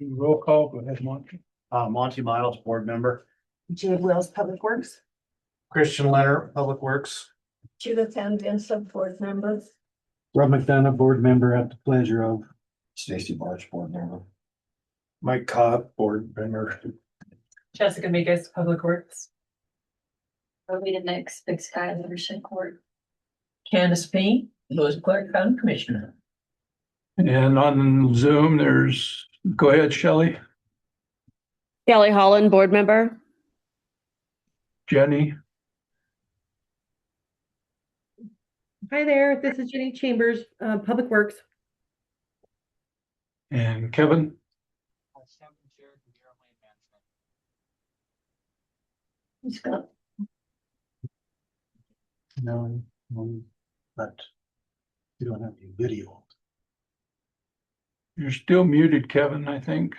Roll call, go ahead, Monty. Monty Miles, board member. Jade Wells, Public Works. Christian Leonard, Public Works. Judith Van Vincent, Board Member. Rob McDonough, board member at the pleasure of. Stacy Barch, board member. Mike Cobb, board member. Jessica Migas, Public Works. Rowena Nix, Big Sky Leadership Court. Candace P. Lewis Clark, County Commissioner. And on Zoom, there's, go ahead, Shelley, Kelly Holland, board member. Jenny, Hi there, this is Jenny Chambers, Public Works. and Kevin. He's got No, but you don't have any video. You're still muted, Kevin, I think.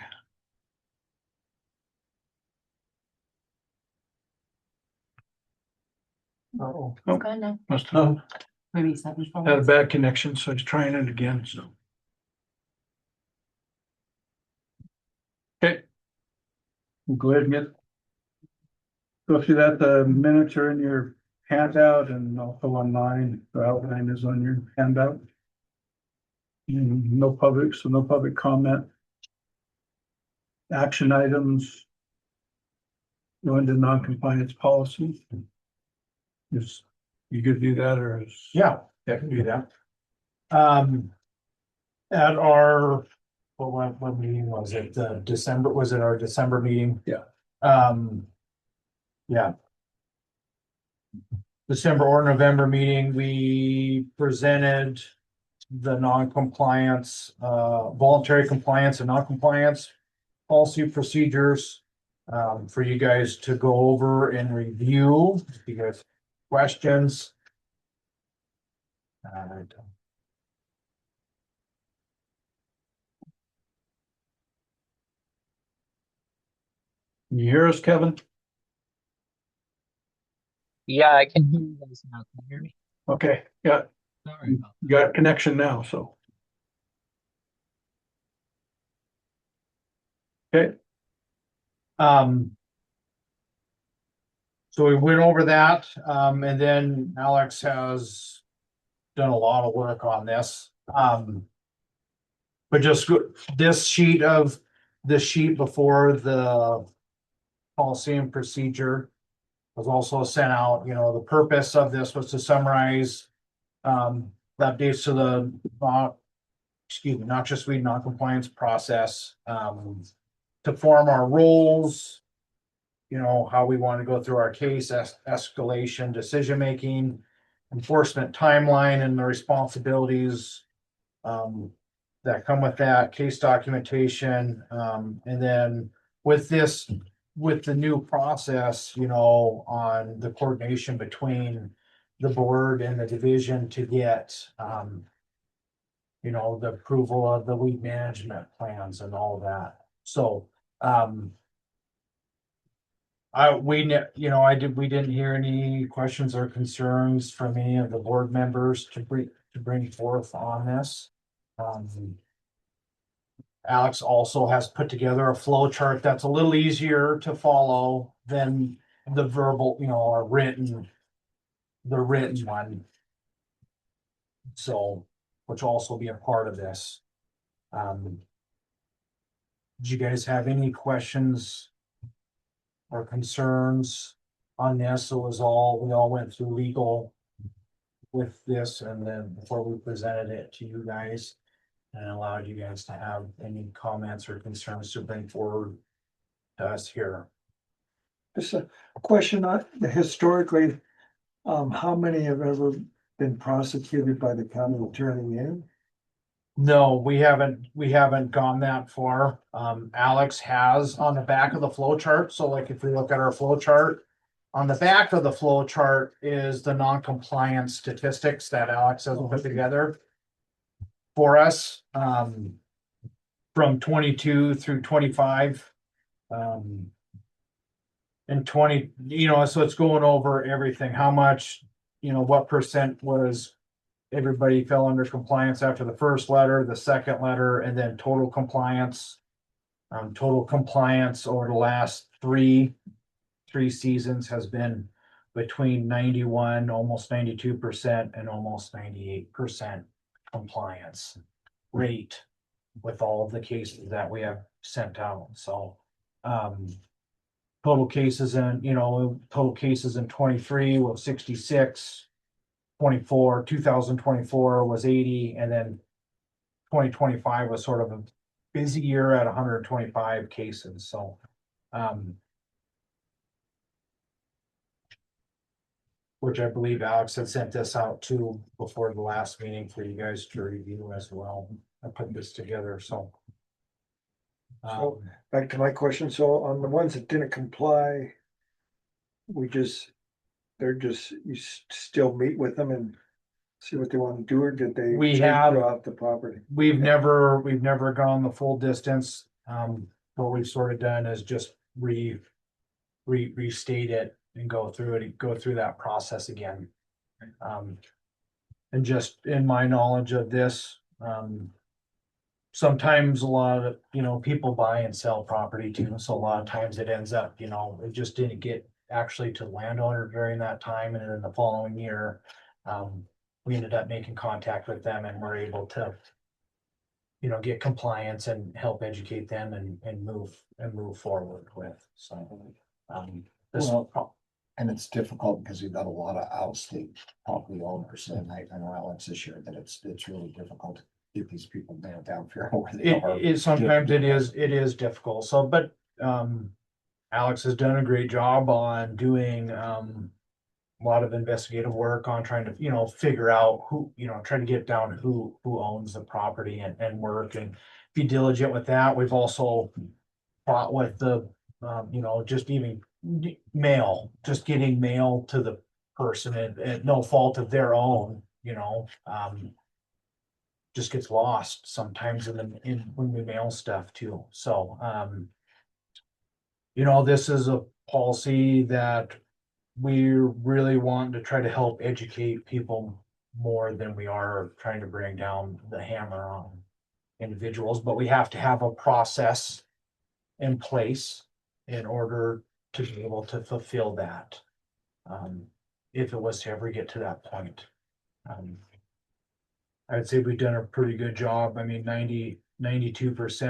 Oh. Oh. gone now. Must have Maybe something. had a bad connection, so he's trying it again, so. Okay. We'll go ahead and go through that. The minutes are in your handout and also online. The outline is on your handout. No public, so no public comment. Action items. Go into non-compliance policy. Yes, you could do that or is? Yeah, I can do that. At our, what meeting was it? December, was it our December meeting? Yeah. Yeah. December or November meeting, we presented the non-compliance, voluntary compliance and non-compliance policy procedures for you guys to go over and review. If you guys have questions. Can you hear us, Kevin? Yeah, I can hear you guys now. Can you hear me? Okay, yeah, Sorry about you got connection now, so. Okay, So we went over that, and then Alex has done a lot of work on this. But just this sheet before the policy and procedure was also sent out. You know, the purpose of this was to summarize the updates to the noxious weed non-compliance process, to form our roles, you know, how we want to go through our case escalation, decision-making, enforcement timeline and the responsibilities that come with that, case documentation, and then with the new process, you know, on the coordination between the board and the division to get you know, the approval of the weed management plans and all that. So we didn't hear any questions or concerns from any of the board members to bring forth on this. Alex also has put together a flow chart that's a little easier to follow than the verbal, you know, or the written one. So, which will also be a part of this. Did you guys have any questions or concerns on this? We all went through legal with this, and then before we presented it to you guys and allowed you guys to have any comments or concerns to bring forward to us here. Just a question on historically, how many have ever been prosecuted by the county attorney in? No, we haven't gone that far. Alex has on the back of the flow chart. So like if we look at our flow chart, on the back of the flow chart is the non-compliance statistics that Alex has put together for us, from 22 through 25. And 20, you know, so it's going over everything, how much, you know, what percent was everybody fell under compliance after the first letter, the second letter, and then total compliance. Total compliance over the last three seasons has been between 91, almost 92% and almost 98% compliance rate with all of the cases that we have sent out. So, total cases in 23 was 66, 2024 was 80, and then 2025 was sort of a busy year at 125 cases. So, which I believe Alex had sent this out to before the last meeting for you guys to review as well. I put this together, so. So, back to my question, so on the ones that didn't comply, you still meet with them and see what they want to do, or did they? We just have- draw out the property? We've never gone the full distance. What we've sort of done is just restate it and go through that process again. And just in my knowledge of this, sometimes a lot of, people buy and sell property too. So a lot of times it ends up, it just didn't get actually to the landowner during that time. And then the following year, we ended up making contact with them and were able to, get compliance and help educate them and move forward with. So, this. Well, and it's difficult because you've got a lot of out-of-state property owners, and I know Alex has shared that it's really difficult to get these people nailed down for where they are. Sometimes it is difficult. So, but, Alex has done a great job on doing, a lot of investigative work on trying to, figure out who, trying to get down who owns the property and work and be diligent with that. We've also fought with the, just even just getting mail to the person and no fault of their own, just gets lost sometimes when we mail stuff too. So, this is a policy that we really want to try to help educate people more than we are trying to bring down the hammer on individuals, but we have to have a process in place in order to be able to fulfill that. If it was to ever get to that point. I'd say we've done a pretty good job. I mean, 92%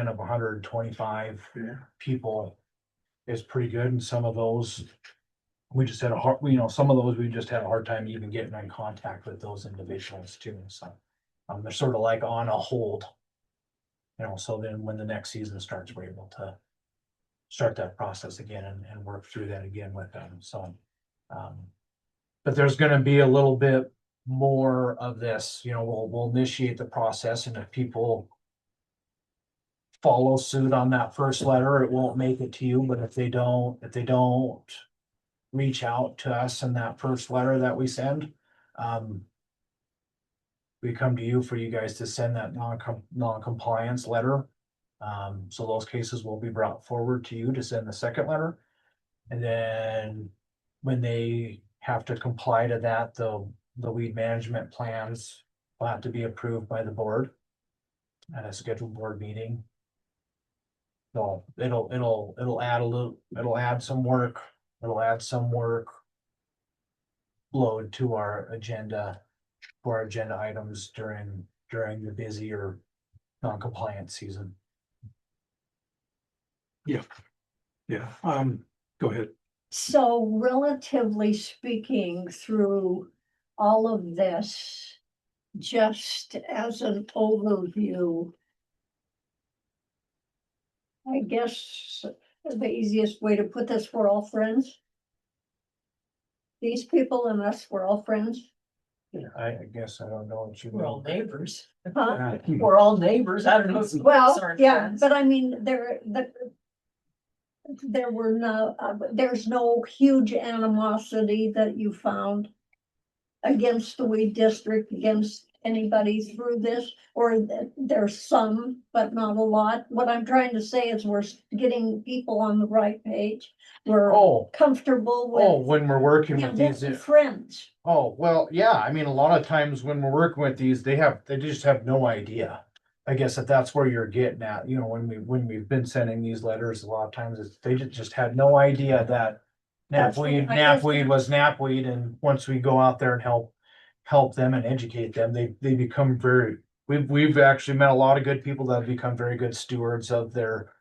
of 125 people is pretty good. And some of those, we just had some of those, we just had a hard time even getting in contact with those individuals too. So, they're sort of like on a hold, so then when the next season starts, we're able to start that process again and work through that again with them. So, but there's going to be a little bit more of this, we'll initiate the process, and if people follow suit on that first letter, it won't make it to you. But if they don't reach out to us in that first letter that we send, we come to you for you guys to send that non-compliance letter. So those cases will be brought forward to you to send the second letter. And then when they have to comply to that, the weed management plans will have to be approved by the board at a scheduled board meeting. So it'll add some work load to our agenda, for our agenda items during the busier non-compliant season. Yeah, go ahead. So relatively speaking, through all of this, just as an overview, I guess the easiest way to put this, we're all friends. These people and us, we're all friends. I guess I don't know what you We're all mean. neighbors. Huh? We're all neighbors. I don't know. if Well, friends are yeah, friends. but I mean, there's no huge animosity that you found against the weed district, against anybody through this, or there's some, but not a lot. What I'm trying to say is we're getting people on the right page. We're comfortable with. When we're working with these. Friends. Oh, well, yeah, I mean, a lot of times when we're working with these, they just have no idea. I guess if that's where you're getting at, you know, when we've been sending these letters, a lot of times they just had no idea that That's what knapweed, I guess- knapweed was knapweed, and once we go out there and help them and educate them, they become very, we've actually met a lot of good people that have become very good stewards of their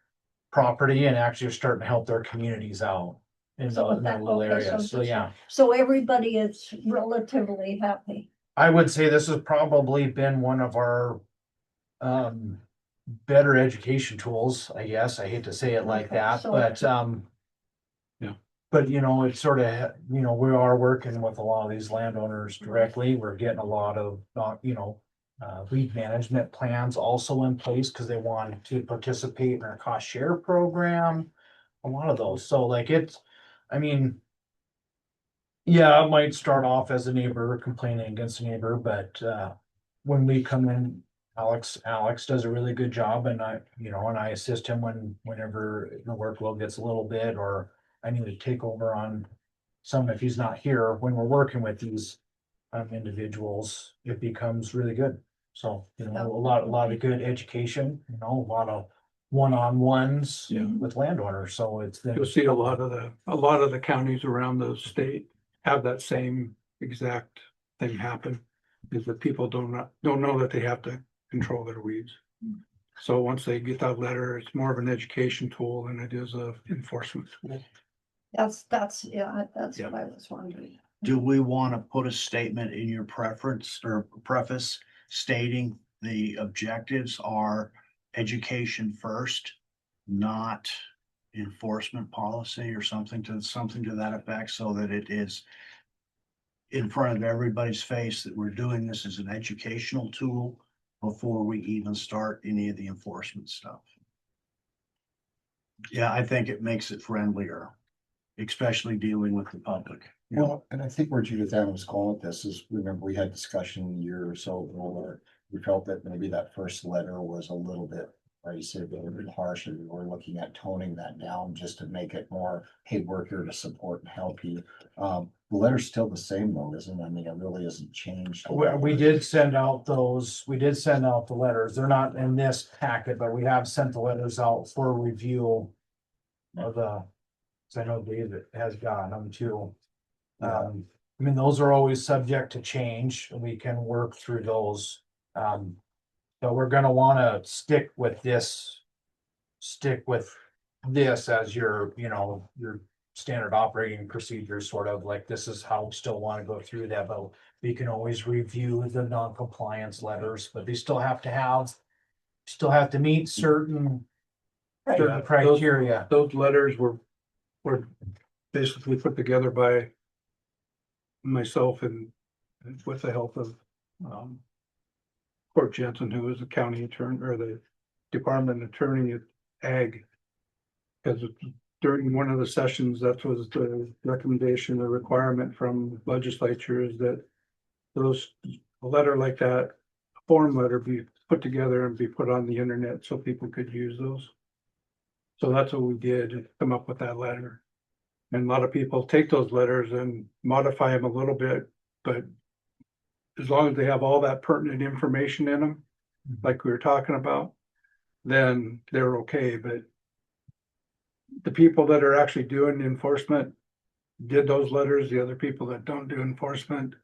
property and actually are starting to help their communities out in So that that- little okay, area. so So this- yeah, So everybody is relatively happy. I would say this has probably been one of our better education tools, I guess. I hate to say it like Okay, that, so- but Yeah. But you know, it's sort of, you know, we are working with a lot of these landowners directly. We're getting a lot of, you know, weed management plans also in place because they want to participate in our cost share program. A lot of those. So like it's, I mean, yeah, it might start off as a neighbor complaining against a neighbor, but when we come in, Alex does a really good job, and I assist him whenever the workload gets a little bit, or I need to take over on some if he's not here. When we're working with these individuals, it becomes really good. So, you know, a lot of good education, you know, a lot of one-on-ones Yeah. with landowners. So it's You'll see a lot of the counties around the state have that same exact thing happen. Is that people don't know that they have to control their weeds. So once they get that letter, it's more of an education tool than it is a enforcement tool. That's what I was wondering. Do we want to put a statement in your preference or preface stating the objectives are education first, not enforcement policy or something to that effect, so that it is in front of everybody's face that we're doing this as an educational tool before we even start any of the enforcement stuff? Yeah, I think it makes it friendlier, especially dealing with the public. Well, and I think where Judith Ann was going with this is, remember, we had discussion a year or so ago where we felt that maybe that first letter was a little bit, or you said a little bit harsh, and we were looking at toning that down just to make it more, hey, we're here to support and help you. The letter's still the same though, isn't it? I mean, it really isn't changed. We did send out the letters. They're not in this packet, but we have sent the letters out for review of the, so I know David has gotten them too. I mean, those are always subject to change. We can work through those. But we're gonna wanna stick with this as your, you know, your standard operating procedure, sort of like this is how we still want to go through that, but we can always review the non-compliance letters, but they still have to meet certain Yeah, criteria. Those letters were basically put together by myself and with the help of Court Jensen, who was the county attorney or the department attorney at Ag. Because during one of the sessions, that was the recommendation, the requirement from legislature is that a letter like that, a form letter, be put together and be put on the internet so people could use those. So that's what we did, come up with that letter. And a lot of people take those letters and modify them a little bit, but as long as they have all that pertinent information in them, like we were talking about, then they're okay. But the people that are actually doing enforcement did those letters. The other people that don't do enforcement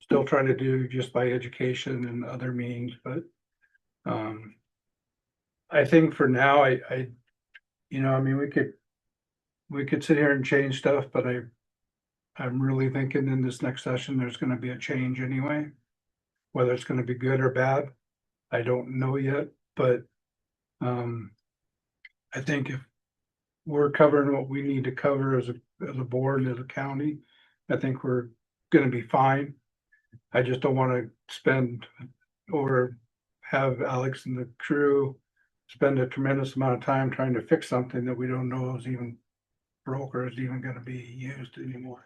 still try to do just by education and other means. But I think for now, I mean, we could sit here and change stuff, but I'm really thinking in this next session, there's gonna be a change anyway. Whether it's gonna be good or bad, I don't know yet, but I think if we're covering what we need to cover as a board and as a county, I think we're gonna be fine. I just don't wanna spend or have Alex and the crew spend a tremendous amount of time trying to fix something that we don't know is even broke or is even gonna be used anymore.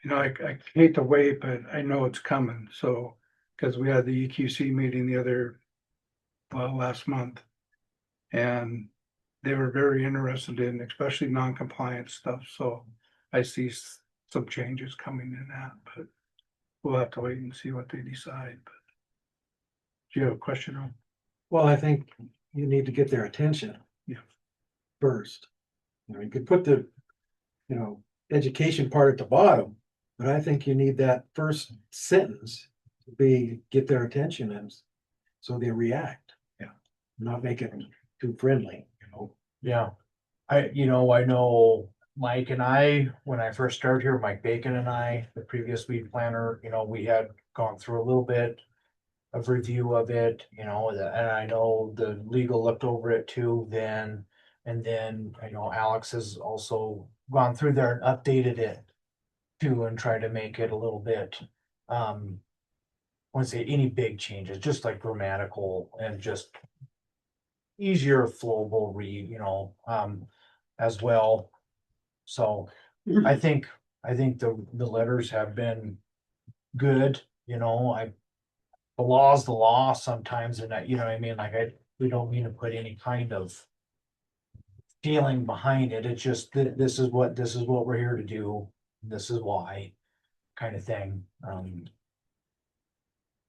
I hate to wait, but I know it's coming, so, cause we had the EQC meeting last month. And they were very interested in, especially non-compliant stuff, so I see some changes coming in that, but we'll have to wait and see what they decide, but Do you have a question on? Well, I think you need to get their attention. Yeah. First. You could put the, education part at the bottom, but I think you need that first sentence to be, get their attention and so they react. Yeah. Not make it too friendly, Yeah. I know Mike and I, when I first started here, Mike Bacon and I, the previous weed planner, we had gone through a little bit of review of it, and I know the legal looked over it too then. And then I know Alex has also gone through there and updated it too and tried to make it a little bit, I wouldn't say any big changes, just like grammatical and just easier flowable read, as well. So I think the letters have been good, the law's the law sometimes, and that, what I mean, we don't mean to put any kind of feeling behind it. It's just that this is what we're here to do. This is why, kind of thing.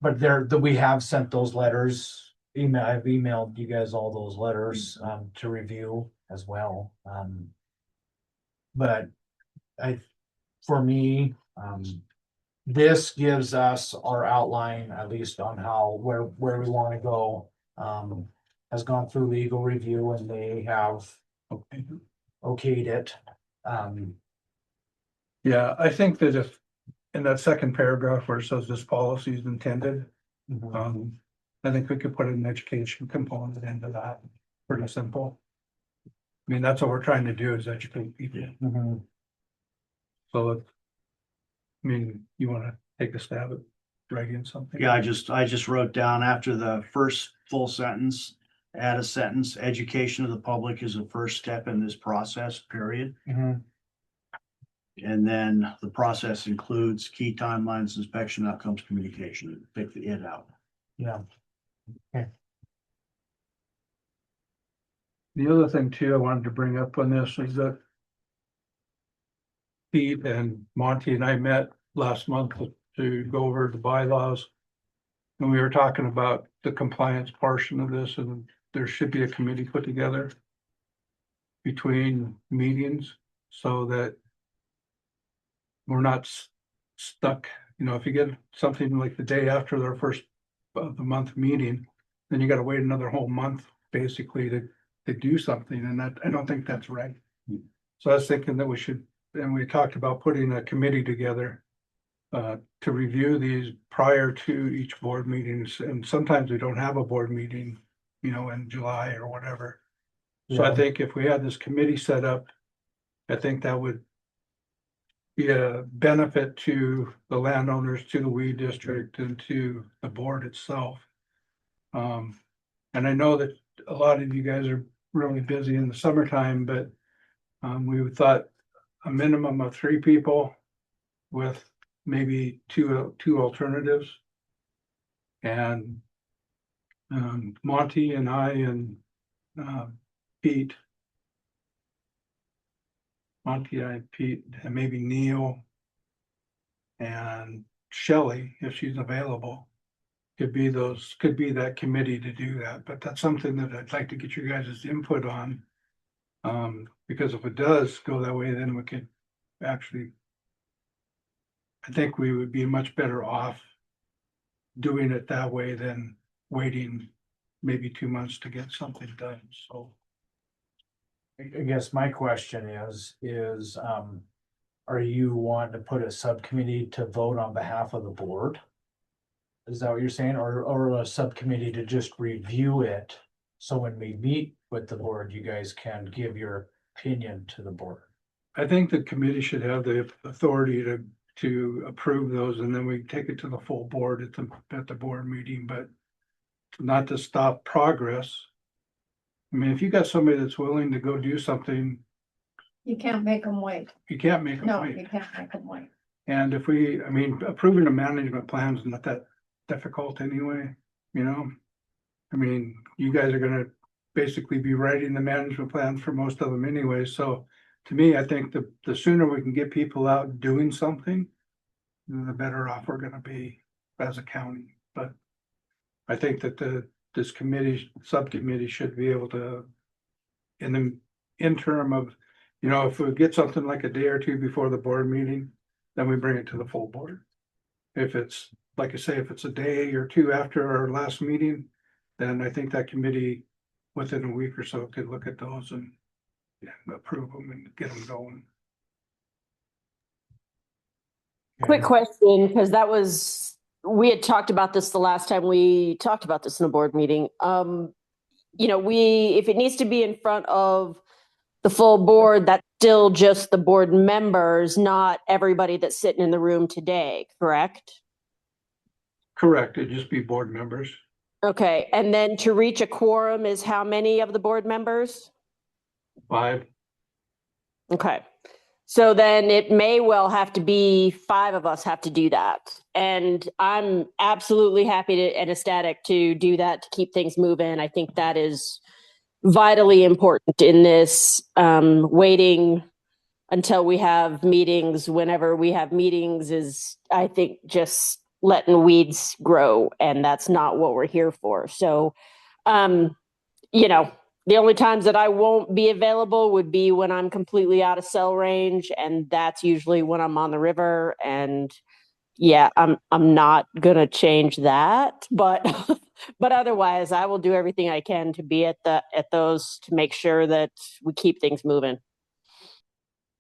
But we have sent those letters. I've emailed you guys all those letters to review as well. But for me, this gives us our outline, at least on where we want to go. Has gone through legal review and they have okayed it. Yeah, I think that if, in that second paragraph where it says this policy is intended, I think we could put an education component into that, pretty simple. I mean, that's what we're trying to do is educate people. So, I mean, you wanna take a stab at writing something? Yeah, I just wrote down after the first full sentence, add a sentence, education of the public is the first step in this process, period. And then the process includes key timelines, inspection outcomes, communication, take the it out. Yeah. The other thing too, I wanted to bring up on this is that Pete and Monty and I met last month to go over the bylaws. And we were talking about the compliance portion of this, and there should be a committee put together between meetings so that we're not stuck. If you get something like the day after their first of the month meeting, then you gotta wait another whole month basically to do something, and that, I don't think that's right. So I was thinking that we should, and we talked about putting a committee together to review these prior to each board meetings, and sometimes we don't have a board meeting, in July or whatever. So I think if we had this committee set up, I think that would be a benefit to the landowners, to the weed district, and to the board itself. And I know that a lot of you guys are really busy in the summertime, but we thought a minimum of 3 people with maybe two alternatives. And Monty and I and Pete, and maybe Neil and Shelley, if she's available, could be that committee to do that. But that's something that I'd like to get your guys' input on. Because if it does go that way, then we could actually, I think we would be much better off doing it that way than waiting maybe 2 months to get something done. So I guess my question is, are you wanting to put a subcommittee to vote on behalf of the board? Is that what you're saying? Or a subcommittee to just review it? So when we meet with the board, you guys can give your opinion to the board. I think the committee should have the authority to approve those, and then we take it to the full board at the board meeting, but not to stop progress. I mean, if you got somebody that's willing to go do something, You can't make them wait. you can't make them No, wait. you can't make them wait. And if approving a management plan is not that difficult anyway, I mean, you guys are gonna basically be writing the management plan for most of them anyway, so to me, I think the sooner we can get people out doing something, the better off we're gonna be as a county, but I think that this subcommittee should be able to, in the interim of, if we get something like a day or two before the board meeting, then we bring it to the full board. If it's, like I say, if it's a day or two after our last meeting, then I think that committee within a week or so could look at those and approve them and get them going. Quick question, because we had talked about this the last time we talked about this in a board meeting. If it needs to be in front of the full board, that's still just the board members, not everybody that's sitting in the room today, correct? Correct, it'd just be board members. Okay, and then to reach a quorum is how many of the board members? 5. Okay. So then it may well have to be 5 of us have to do that. And I'm absolutely happy and ecstatic to do that to keep things moving. I think that is vitally important in this waiting until we have meetings. Whenever we have meetings is, I think, just letting weeds grow. And that's not what we're here for. So, the only times that I won't be available would be when I'm completely out of cell range, and that's usually when I'm on the river. And yeah, I'm not gonna change that, but but otherwise, I will do everything I can to be at those to make sure that we keep things moving.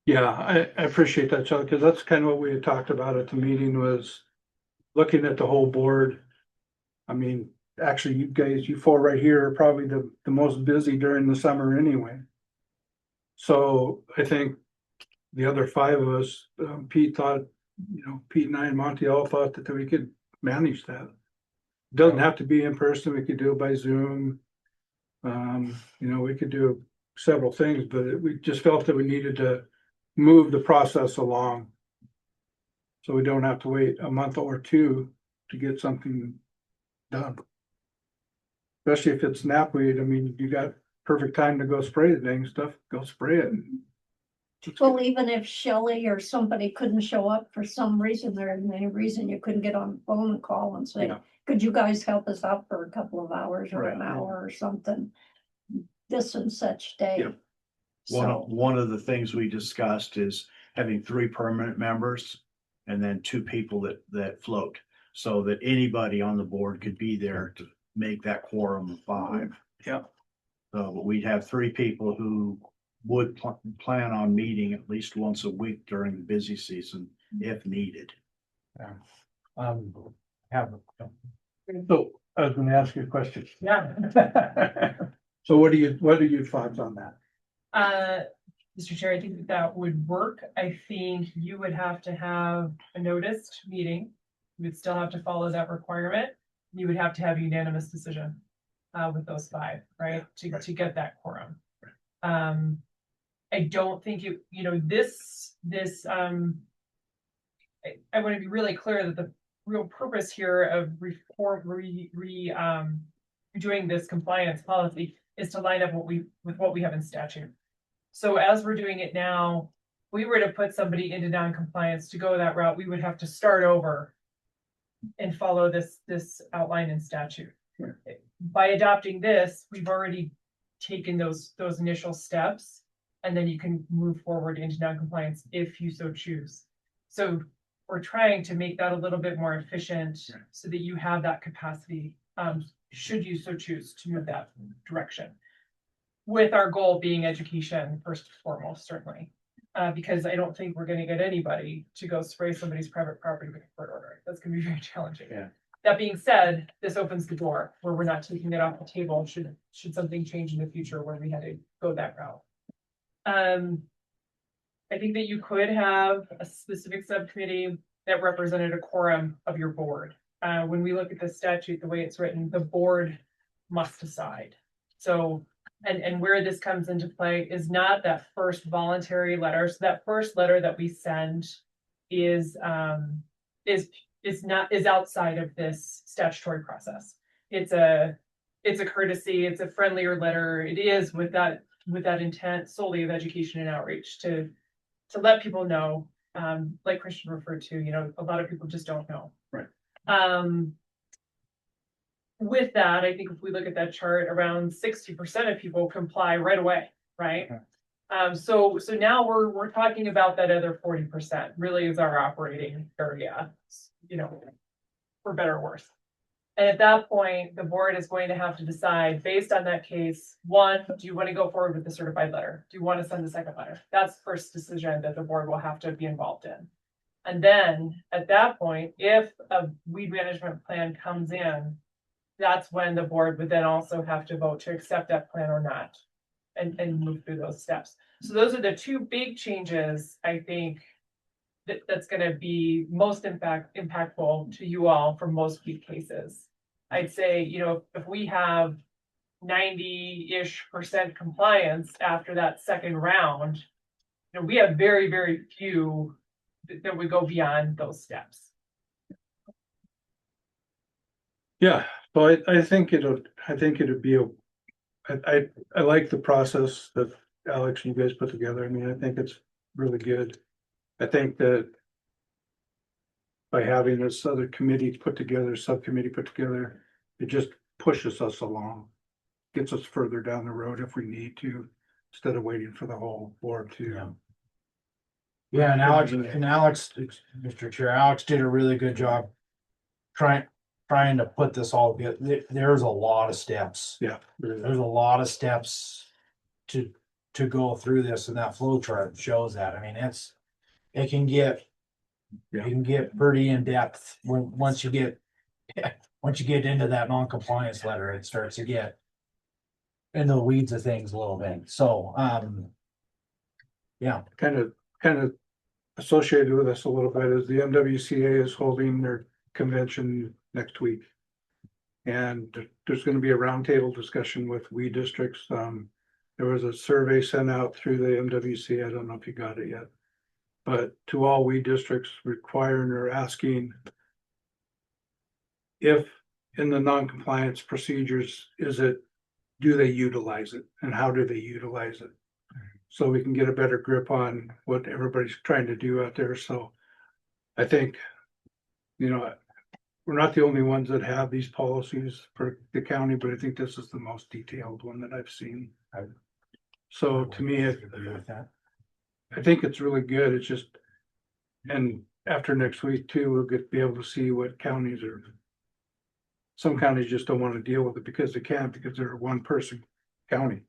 Yeah, I appreciate that, Chuck, because that's kind of what we had talked about at the meeting was looking at the whole board. I mean, actually, you guys, you 4 right here are probably the most busy during the summer anyway. So I think the other 5 of us, Pete thought, Pete and I and Monty all thought that we could manage that. Doesn't have to be in person. We could do it by Zoom. We could do several things, but we just felt that we needed to move the process along. So we don't have to wait a month or 2 to get something done. Especially if it's knapweed. I mean, you got perfect time to go spray the dang stuff, go spray it. Well, even if Shelley or somebody couldn't show up for some reason, there isn't any reason you couldn't get on the phone and call and say, Yeah. could you guys help us out for a couple of hours or an Right. hour or something? This and such day. Yeah. One of the things we discussed is having 3 permanent members and then 2 people that float, so that anybody on the board could be there to make that quorum of 5. Yeah. So we'd have 3 people who would plan on meeting at least once a week during the busy season if needed. So I was gonna ask you a question. Yeah. So what are your thoughts on that? Mr. Chair, I think that would work. I think you would have to have a noticed meeting. You would still have to follow that requirement. You would have to have unanimous decision with those 5, right? To get that quorum. I don't think I want to be really clear that the real purpose here of doing this compliance policy is to line up with what we have in statute. So as we're doing it now, if we were to put somebody into non-compliance to go that route, we would have to start over and follow this outline in statute. Sure. By adopting this, we've already taken those initial steps, and then you can move forward into non-compliance if you so choose. So we're trying to make that a little bit more efficient so that you have that capacity, should you so choose to move that direction. With our goal being education first and foremost, certainly. Because I don't think we're gonna get anybody to go spray somebody's private property with a court order. That's gonna be very challenging. Yeah. That being said, this opens the door where we're not taking it off the table should something change in the future where we had to go that route. I think that you could have a specific subcommittee that represented a quorum of your board. When we look at the statute, the way it's written, the board must decide. So, and where this comes into play is not that first voluntary letter. So that first letter that we send is outside of this statutory process. It's a courtesy, it's a friendlier letter. It is with that intent solely of education and outreach to let people know, like Christian referred to, a lot of people just don't know. Right. with that, I think if we look at that chart, around 60% of people comply right away, right? So now we're talking about that other 40% really is our operating area, you know, for better or worse. And at that point, the board is going to have to decide, based on that case, one, do you want to go forward with the certified letter? Do you want to send the second letter? That's the first decision that the board will have to be involved in. And then at that point, if a weed management plan comes in, that's when the board would then also have to vote to accept that plan or not, and move through those steps. So those are the two big changes, I think, that's gonna be most impactful to you all for most weed cases. I'd say, you know, if we have 90-ish% compliance after that second round, you know, we have very, very few that would go beyond those steps. Yeah, so I think it'd be I like the process that Alex, you guys put together. I mean, I think it's really good. I think that by having this other committee put together, subcommittee put together, it just pushes us along. Gets us further down the road if we need to, instead of waiting for the whole board to. Yeah, and Alex, Mr. Chair, Alex did a really good job trying to put this all together. There's a lot of steps. Yeah. There's a lot of steps to go through this, and that flow chart shows that. I mean, it can get pretty in depth once you get into that non-compliance letter, it starts to get into the weeds of things a little bit. So, yeah. Kind of associated with us a little bit is the MWCA is holding their convention next week. And there's going to be a roundtable discussion with weed districts. There was a survey sent out through the MWCA. I don't know if you got it yet, but to all weed districts requiring or asking if in the non-compliance procedures, do they utilize it and how do they utilize it? So we can get a better grip on what everybody's trying to do out there. So I think, you know, we're not the only ones that have these policies for the county, but I think this is the most detailed one that I've seen. So to me, I think it's really good. It's just, and after next week too, we'll be able to see what counties are. Some counties just don't want to deal with it because they can't, because they're a one person county.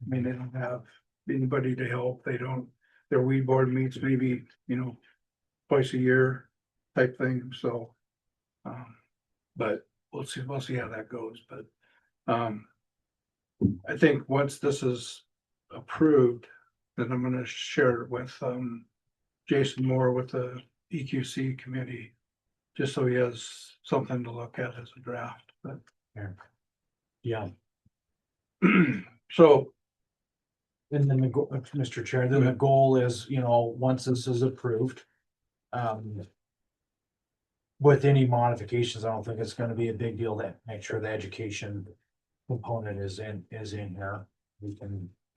I mean, they don't have anybody to help. Their weed board meets maybe, you know, twice a year type thing. So, but we'll see how that goes. But, I think once this is approved, then I'm gonna share it with, Jason Moore with the EQC committee, just so he has something to look at as a draft, but. Yeah. So, And then Mr. Chair, then the goal is, you know, once this is approved, with any modifications, I don't think it's gonna be a big deal to make sure the education component is in here.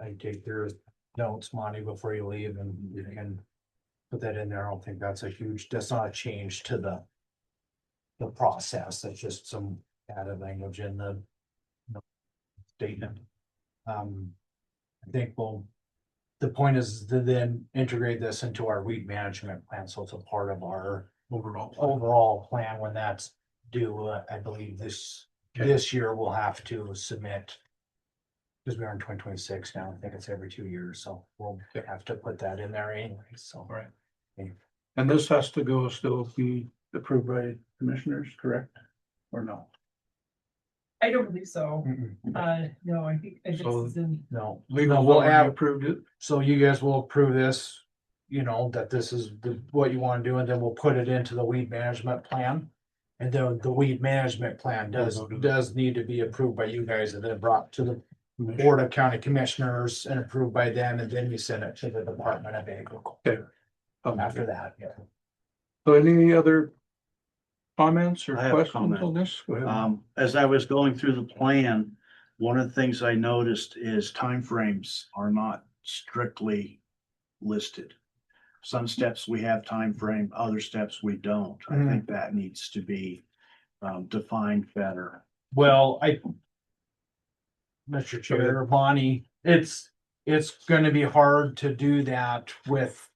I take your notes, Monty, before you leave, and you can put that in there. I don't think that's not a change to the process. That's just some added language in the statement. I think the point is to then integrate this into our weed management plan, so it's a part of our overall plan when that's due. I believe this year we'll have to submit, because we are in 2026 now. I think it's every 2 years, so we'll have to put that in there anyway. So right. And this has to still be approved by commissioners, correct? Or no? I don't believe so. No, I think this is in. No, Legal we'll already have approved it. So you guys will approve this, you know, that this is what you want to do, and then we'll put it into the weed management plan. And then the weed management plan does need to be approved by you guys, and then brought to the Board of County Commissioners and approved by them, and then we send it to the Department of Agriculture. Okay. After that, yeah. So any other comments or I have a questions comment. on this? Go ahead. As I was going through the plan, one of the things I noticed is timeframes are not strictly listed. Some steps we have time frame, other steps we don't. I think that needs to be defined better. Well, Mr. Chair, Bonnie, it's gonna be hard to do that with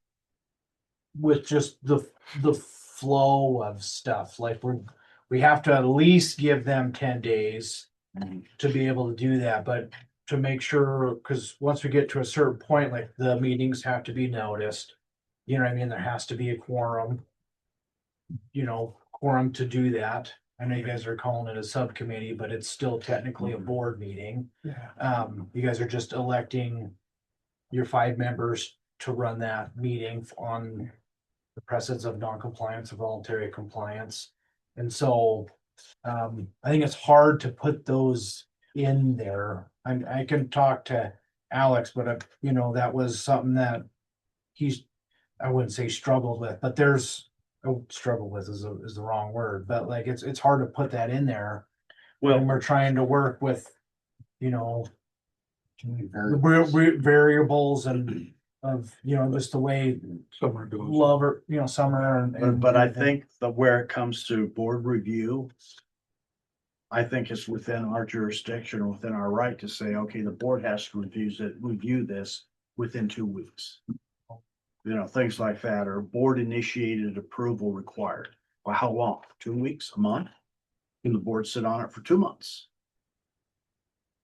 just the flow of stuff. Like we have to at least give them 10 days to be able to do that, but to make sure, because once we get to a certain point, like the meetings have to be noticed. You know what I mean? There has to be a quorum. Quorum to do that. I know you guys are calling it a subcommittee, but it's still technically a board meeting. Yeah. You guys are just electing your 5 members to run that meeting on the precedents of non-compliance or voluntary compliance. And so, I think it's hard to put those in there. I can talk to Alex, but that was something that I wouldn't say struggled with, but struggle with is the wrong word, but like, it's hard to put that in there when we're trying to work with, the variables and of, just the way Summer goes. lover, summer and. But I think that where it comes to board review, I think it's within our jurisdiction, within our right to say, okay, the board has to review this within 2 weeks. Things like that, or board initiated approval required. Well, how long? 2 weeks, a month? Can the board sit on it for 2 months?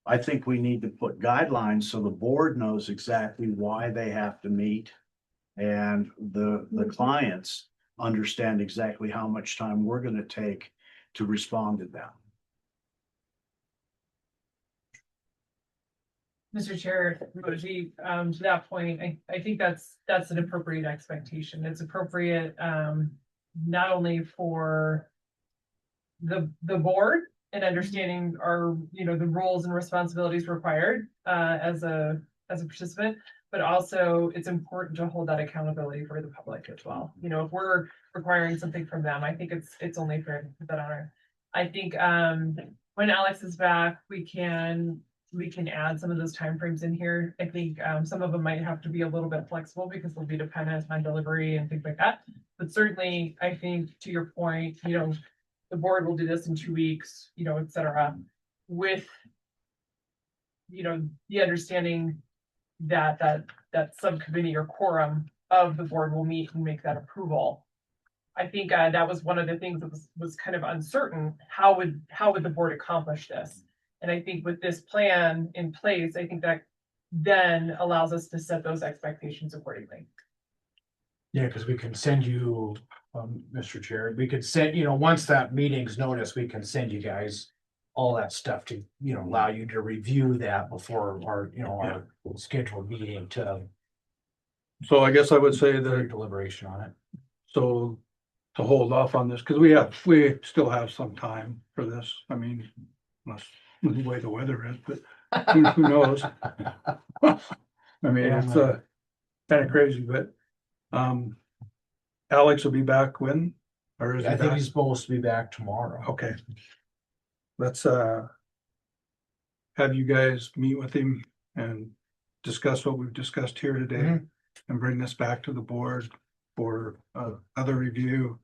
I think we need to put guidelines so the board knows exactly why they have to meet. And the clients understand exactly how much time we're gonna take to respond to them. Mr. Chair, Moji, to that point, I think that's an appropriate expectation. It's appropriate, not only for the board and understanding our, the roles and responsibilities required, as a participant, but also it's important to hold that accountability for the public as well. If we're requiring something from them, I think it's only fair to put that on our. I think, when Alex is back, we can add some of those timeframes in here. I think, some of them might have to be a little bit flexible because they'll be dependent on delivery and things like that. But certainly, I think to your point, the board will do this in 2 weeks, et cetera, with, the understanding that subcommittee or quorum of the board will meet and make that approval. I think, that was one of the things that was kind of uncertain. How would the board accomplish this? And I think with this plan in place, I think that then allows us to set those expectations accordingly. Yeah, because we can send you, Mr. Chair, we could send, once that meeting's noticed, we can send you guys all that stuff to, allow you to review that before our scheduled meeting to So I guess I would say do that, deliberation on it. so to hold off on this, because we still have some time for this. I mean, unless the way the weather is, but who knows? I mean, it's kind of crazy, but Alex will be back when? Or is he I think back? he's supposed to be back tomorrow. Okay. Let's have you guys meet with him and discuss what we've discussed here today and bring this back to the board for other review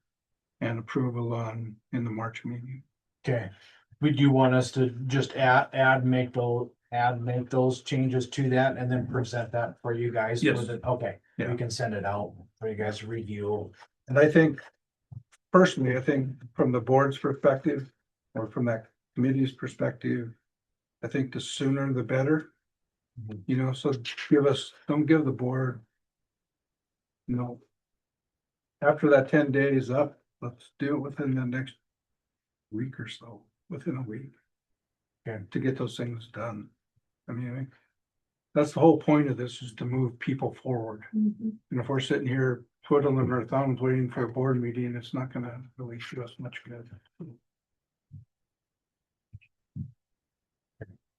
and approval in the March meeting. Okay. Would you want us to just make those changes to that and then present that for you guys? Yes. Okay, Yeah. we can send it out for you guys to review. And I think, personally, from the board's perspective, or from that committee's perspective, I think the sooner the better. So don't give the board, after that 10 days up, let's do it within the next week or so, within a week. Okay. To get those things done. I mean, that's the whole point of this, is to move people forward. And if we're sitting here twiddling our thumbs waiting for a board meeting, it's not gonna really do us much good.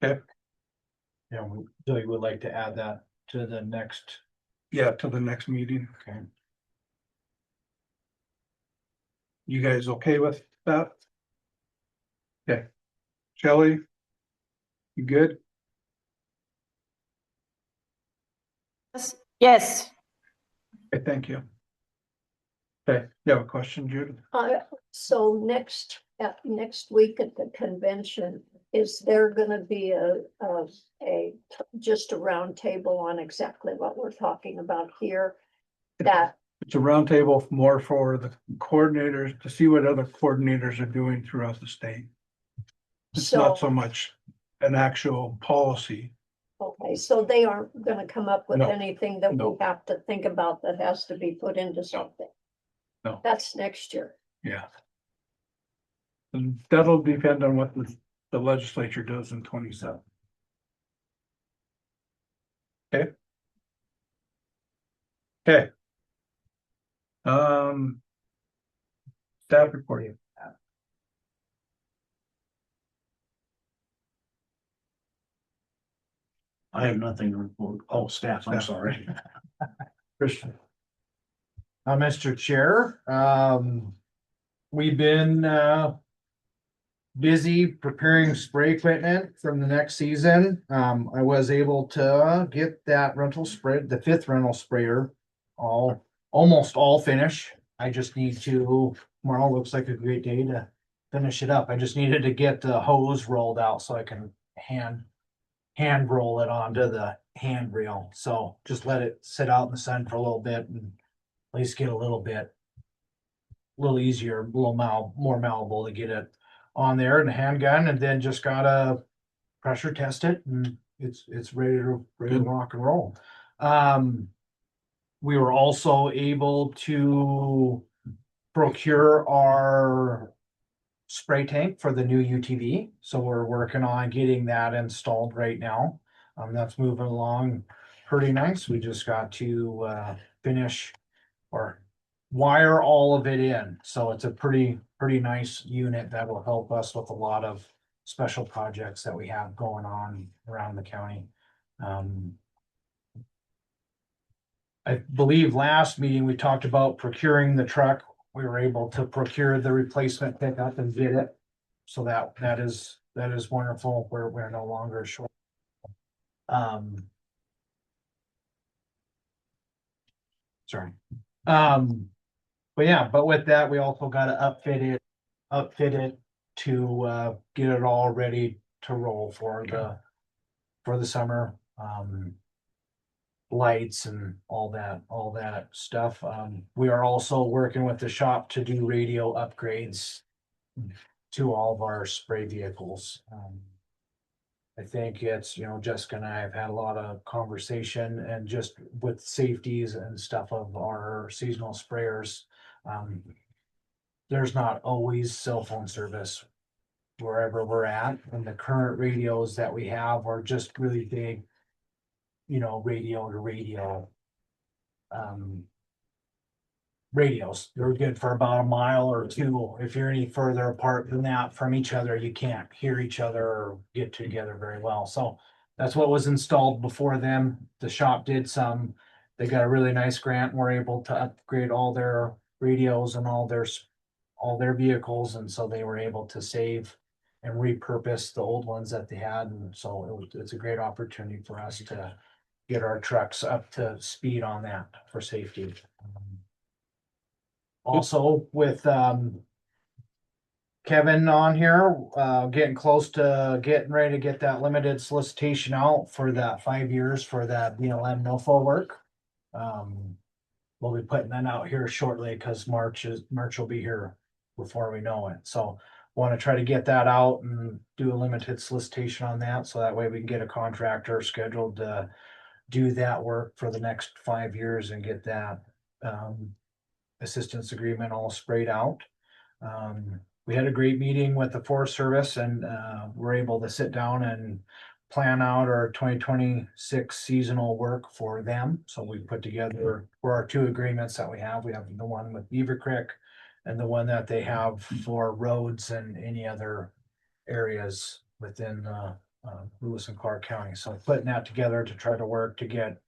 Okay. Yeah, we would like to add that to the next. Yeah, to the next meeting. Okay. You guys okay with that? Okay. Shelley? You good? Yes. Okay, thank you. Okay, you have a question, Judy? So next next week at the convention, is there gonna be just a round table on exactly what we're talking about here? That, It's a roundtable more for the coordinators to see what other coordinators are doing throughout the state. It's not so much an actual policy. okay, so they aren't gonna come up with No. anything that we No. have to think about that has to be put into something? No. That's next year. Yeah. And that'll depend on what the legislature does in 27. Okay. Okay. Staff reporting. I have nothing to report. Oh, staff, I'm sorry. Christian. Mr. Chair, we've been busy preparing spray equipment from the next season. I was able to get that rental spray, the 5th rental sprayer, almost all finished. I just need to, tomorrow looks like a great day to finish it up. I just needed to get the hose rolled out so I can hand roll it onto the handrail. So just let it sit out in the sun for a little bit and at least get a little easier, a little more malleable to get it on there and the handgun, and then just gotta pressure test it and it's ready to rock and roll. We were also able to procure our spray tank for the new UTV, so we're working on getting that installed right now. That's moving along pretty nice. We just got to finish or wire all of it in, so it's a pretty nice unit that will help us with a lot of special projects that we have going on around the county. I believe last meeting we talked about procuring the truck. We were able to procure the replacement pickup and get it. So that is wonderful. We're no longer short. Sorry. But yeah, but with that, we also got to upfit it to get it all ready to roll for the summer. Lights and all that stuff. We are also working with the shop to do radio upgrades to all of our spray vehicles. I think it's, Jessica and I have had a lot of conversation and just with safeties and stuff of our seasonal sprayers. There's not always cell phone service wherever we're at, and the current radios that we have are just really big, radio to radio radios. They're good for about a mile or two. If you're any further apart than that from each other, you can't hear each other or get together very well. So that's what was installed before them. The shop did some. They got a really nice grant and were able to upgrade all their radios and all their vehicles, and so they were able to save and repurpose the old ones that they had. And so it's a great opportunity for us to get our trucks up to speed on that for safety. Also with Kevin on here, getting close to getting ready to get that limited solicitation out for that 5 years for that BLM NOFO work. We'll be putting that out here shortly because March will be here before we know it. So want to try to get that out and do a limited solicitation on that, so that way we can get a contractor scheduled to do that work for the next 5 years and get that assistance agreement all sprayed out. We had a great meeting with the Forest Service, and we're able to sit down and plan out our 2026 seasonal work for them. So we put together for our 2 agreements that we have. We have the one with Beaver Creek and the one that they have for roads and any other areas within Lewis and Clark County. So putting that together to try to work to get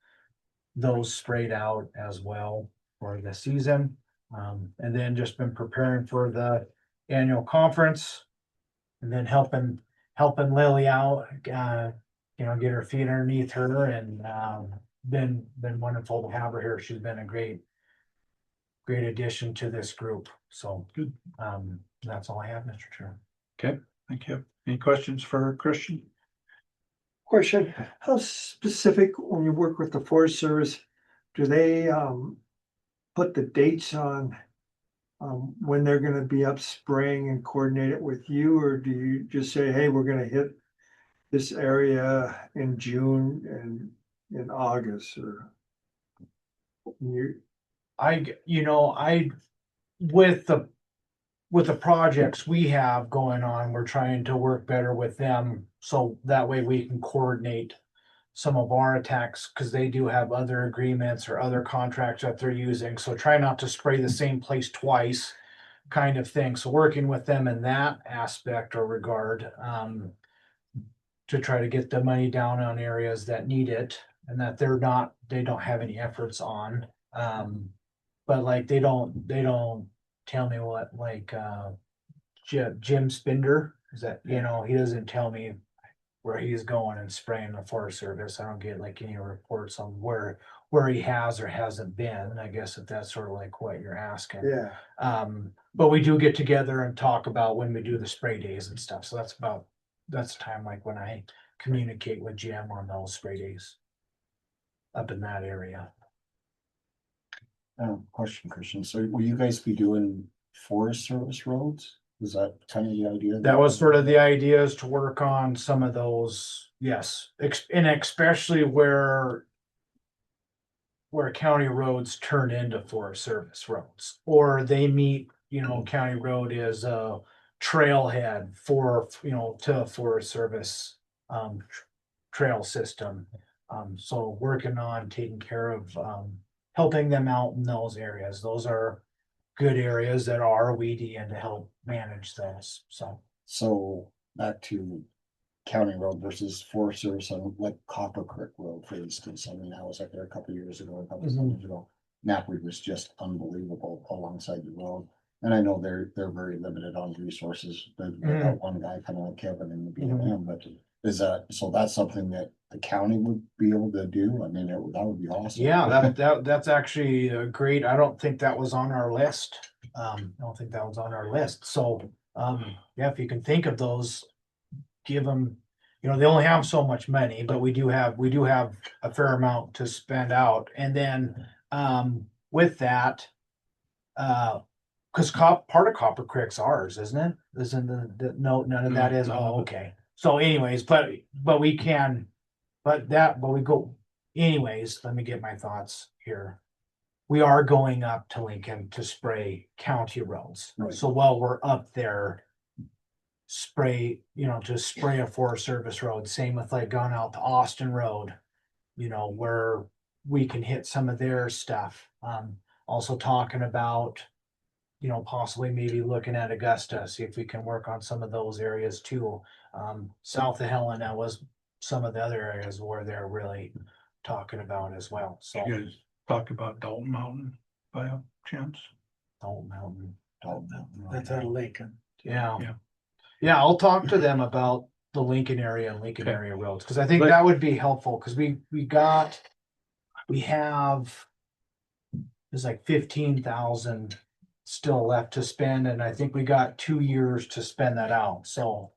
those sprayed out as well for the season. And then just been preparing for the annual conference, and then helping Lily out, get her feet underneath her, and been wonderful to have her here. She's been a great great addition to this group. So, Good. That's all I have, Mr. Chair. Okay, thank you. Any questions for Christian? Question, how specific, when you work with the Forest Service, do they put the dates on when they're gonna be up spraying and coordinate it with you, or do you just say, hey, we're gonna hit this area in June and in August, or you, With the projects we have going on, we're trying to work better with them. So that way we can coordinate some of our attacks, because they do have other agreements or other contracts that they're using. So try not to spray the same place twice, kind of thing. So working with them in that aspect or regard, to try to get the money down on areas that need it and that they don't have any efforts on. But like they don't tell me what, like Jim Spinder, is that, he doesn't tell me where he's going and spraying the Forest Service. I don't get like any reports on where he has or hasn't been, I guess, if that's sort of like what you're asking. yeah, But we do get together and talk about when we do the spray days and stuff. So that's the time like when I communicate with Jim on those spray days up in that area. Question, Christian. So will you guys be doing Forest Service roads? Is that kind of the idea? That was sort of the idea, is to work on some of those, yes, and especially where county roads turn into Forest Service roads, or they meet, county road is a trailhead for, to a Forest Service trail system. So working on taking care of helping them out in those areas. Those are good areas that are weedy, and to help manage those. So back to county road versus Forest Service on like Copper Creek Road, for instance. I mean, I was up there a couple years ago, years ago. Knapweed was just unbelievable alongside the road. And I know they're very limited on resources. They've got one guy kind of like Kevin in the BLM, but so that's something that the county would be able to do? I mean, that would be awesome. Yeah, that's actually a great, I don't think that was on our list. I don't think that was on our list. So, yeah, if you can think of those, give them, they only have so much money, but we do have a fair amount to spend out. And then, with that, because part of Copper Creek's ours, isn't it? Isn't no, none of that is. Oh, okay. So anyways, but we can, but we go, anyways, let me get my thoughts here. We are going up to Lincoln to spray county roads. Right. So while we're up there, spray a Forest Service road. Same with like going out to Austin Road, where we can hit some of their stuff. Also talking about, possibly maybe looking at Augusta, see if we can work on some of those areas too. South of Helena was some of the other areas where they're really talking about as well. So You guys talk about Dalton Mountain by a chance? Dalton Mountain. That's out of Lincoln. Yeah. Yeah. Yeah, I'll talk to them about the Lincoln area and Lincoln Okay. area roads, because I think that would be helpful, because we have there's like 15,000 still left to spend, and I think we got 2 years to spend that out. So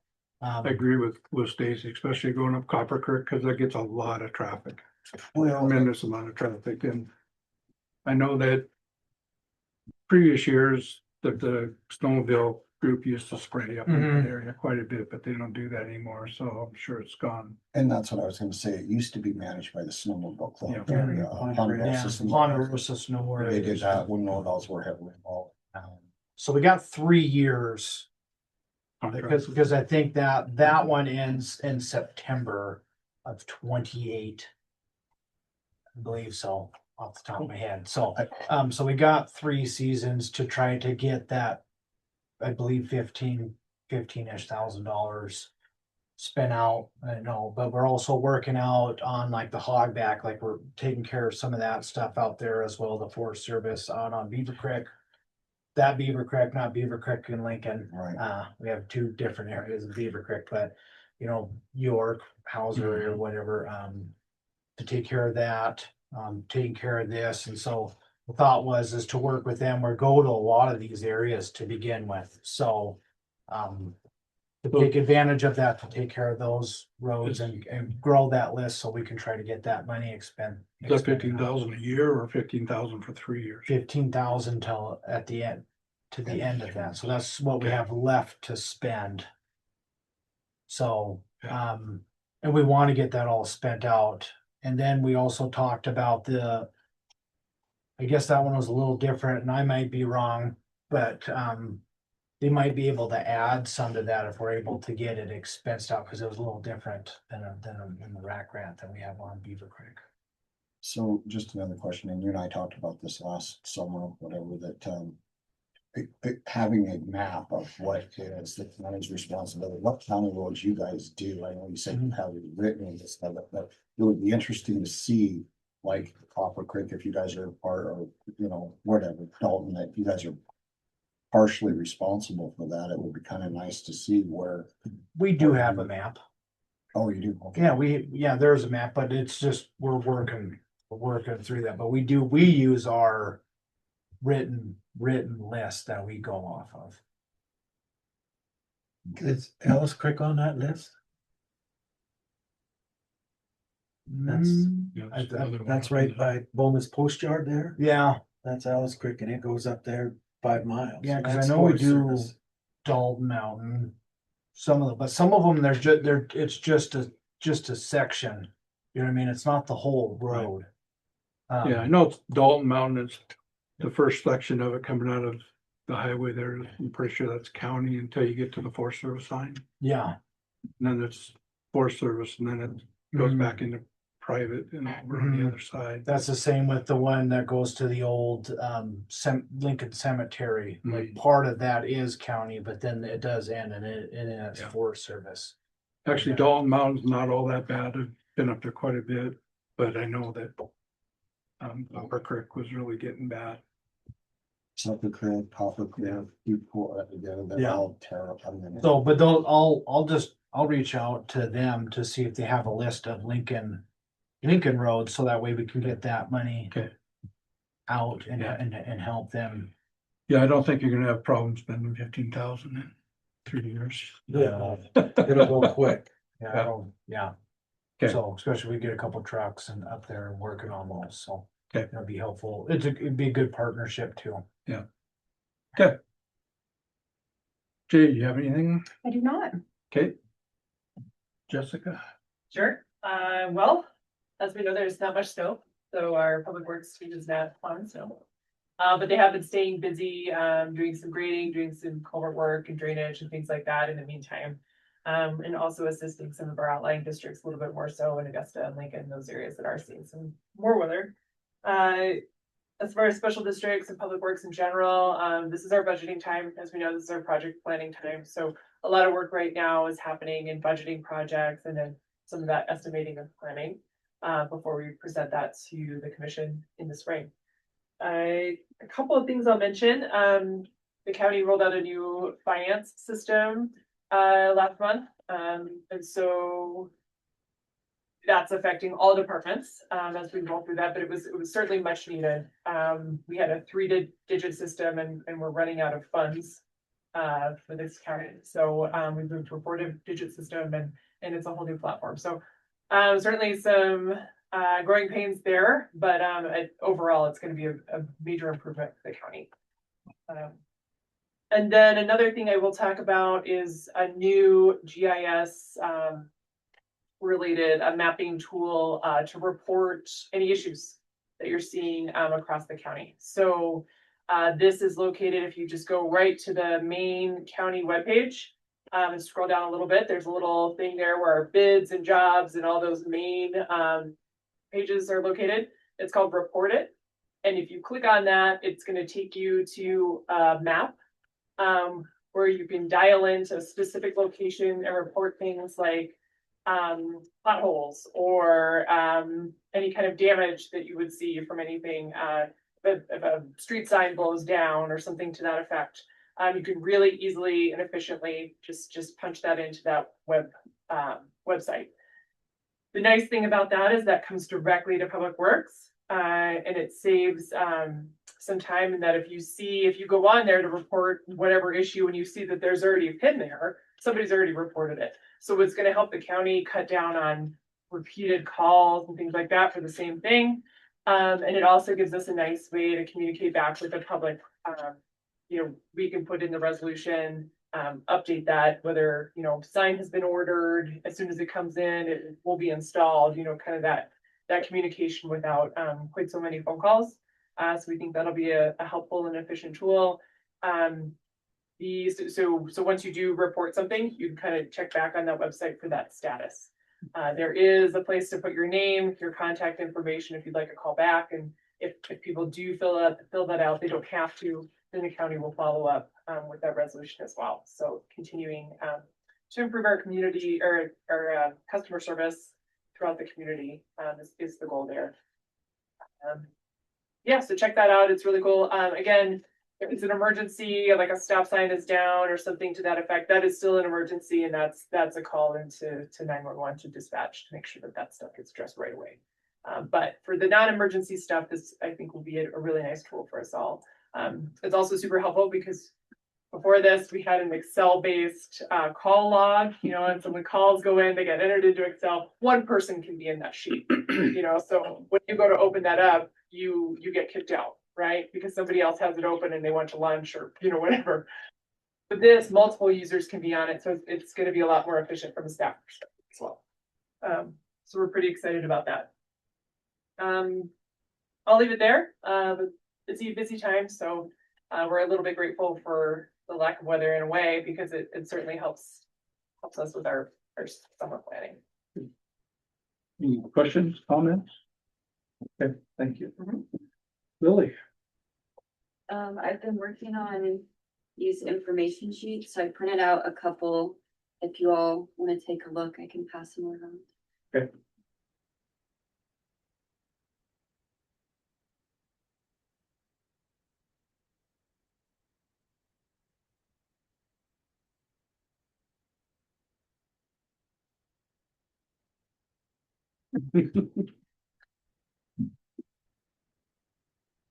I agree with Stacy, especially going up Copper Creek, because that gets a lot of traffic. Well, Tremendous amount of traffic, and I know that previous years that the snowmobile group used to spray up in that area quite a bit, but they don't do that anymore, so I'm sure it's gone. and that's what I was gonna say. It used to be managed by the Snowmobile Club. Yeah. area, Ponderosa Snow. They did that when Nordals were heavily involved. So we got 3 years, because I think that one ends in September of 28. I believe so, off the top of my head. So, so we got 3 seasons to try to get that, I believe $15-ish thousand spent out. I know, but we're also working out on like the hogback, like we're taking care of some of that stuff out there as well. The Forest Service out on Beaver Creek. That Beaver Creek, not Beaver Creek in Lincoln. Right. We have 2 different areas of Beaver Creek, but York, Hauser, or whatever, to take care of that, taking care of this. And so the thought is to work with them or go to a lot of these areas to begin with, so. To take advantage of that, to take care of those roads and grow that list so we can try to get that money expended. Is that 15,000 a year or 15,000 for 3 years? 15,000 till at the end, to the end of that, so that's what we have left to spend. So, and we want to get that all spent out, and then we also talked about I guess that one was a little different, and I might be wrong, but, they might be able to add some to that if we're able to get it expensed out, because it was a little different than in the rack grant that we have on Beaver Creek. So just another question, and you and I talked about this last summer, whatever, that, having a map of what is the county's responsibility, what county roads you guys do. I know you said you have it written and this, but it would be interesting to see, like Copper Creek, if you guys are part of, you know, whatever, Dalton, that you guys are partially responsible for that. It would be kind of nice to see where. We do have a map. Oh, you do? Okay. Yeah, there's a map, but it's just, we're working through that, but we use our written list that we go off of. Is Alice Creek on that list? That's, that's right by Bowman's Post Yard there. Yeah, That's Alice Creek and it goes up there 5 miles. yeah, because That's I know we Forest do Service. Dalton Mountain, but some of them, it's just a section. You know what I mean? It's not the whole road. Yeah, I know it's Dalton Mountain, it's the first section of it coming out of the highway there. I'm pretty sure that's county until you get to the Forest Service sign. Yeah. And then it's Forest Service and then it goes back into private and over on the other side. That's the same with the one that goes to the old Lincoln Cemetery. Like part of that is county, but then it does end and it's Forest Service. Actually, Dalton Mountain's not all that bad. I've been up there quite a bit, but I know that Copper Creek was really getting bad. Sucker Creek, Copper Creek, you pull that together, they're all terrible. So, but I'll reach out to them to see if they have a list of Lincoln Road, so that way we can get that money out and help them. Yeah, I don't think you're gonna have problems spending 15,000 in 3 years. Yeah, it'll go quick. Yeah. Okay. So especially if we get a couple trucks and up there and working on those, so. Okay. That'd be helpful. It'd be a good partnership too. Yeah. Okay. Jay, you have anything? I do not. Okay. Jessica? Sure. Well, as we know, there's not much snow, so our public works team is not plowing snow. But they have been staying busy, doing some grading, doing some culvert work and drainage and things like that in the meantime. And also assisting some of our outlying districts a little bit more so in Augusta and Lincoln, those areas that are seeing some more weather. As far as special districts and public works in general, this is our budgeting time. As we know, this is our project planning time. So a lot of work right now is happening in budgeting projects and then some of that estimating and planning before we present that to the commission in the spring. A couple of things I'll mention. The county rolled out a new finance system last month. And so that's affecting all departments as we roll through that, but it was certainly much needed. We had a 3-digit system and we're running out of funds for this county. So we moved to a 4-digit system and it's a whole new platform. So certainly some growing pains there, but overall it's going to be a major improvement for the county. And then another thing I will talk about is a new GIS related mapping tool to report any issues that you're seeing across the county. So this is located, if you just go right to the main county webpage and scroll down a little bit, there's a little thing there where our bids and jobs and all those main pages are located. It's called Report It. And if you click on that, it's going to take you to a map where you can dial into a specific location and report things like potholes or any kind of damage that you would see from anything. If a street sign blows down or something to that effect, you can really easily and efficiently just punch that into that website. The nice thing about that is that comes directly to Public Works. and it saves, some time in that if you go on there to report whatever issue and you see that there's already a pin there, somebody's already reported it. So it's gonna help the county cut down on repeated calls and things like that for the same thing. And it also gives us a nice way to communicate back with the public. We can put in the resolution, update that, whether, sign has been ordered, as soon as it comes in, it will be installed, kind of that communication without, quite so many phone calls. So we think that'll be a helpful and efficient tool. So once you do report something, you can kind of check back on that website for that status. There is a place to put your name, your contact information if you'd like a call back, and if people do fill that out, they don't have to, then the county will follow up with that resolution as well. So continuing to improve our community or our customer service throughout the community is the goal there. So check that out. It's really cool. Again, if it's an emergency, like a stop sign is down or something to that effect, that is still an emergency, and that's a call into 911 to dispatch to make sure that stuff gets addressed right away. But for the non-emergency stuff, this I think will be a really nice tool for us all. It's also super helpful because before this, we had an Excel-based call log, and so when calls go in, they get entered into Excel. One person can be in that sheet, so when you go to open that up, you get kicked out, right? Because somebody else has it open and they went to lunch or, whatever. But this, multiple users can be on it, so it's going to be a lot more efficient from a staff perspective as well. So we're pretty excited about that. I'll leave it there. But it's a busy time, so we're a little bit grateful for the lack of weather in a way, because it certainly helps us with our summer planning. Any questions, comments? Okay, thank you. Lily? I've been working on these information sheets, so I printed out a couple. If you all want to take a look, I can pass them around. Okay.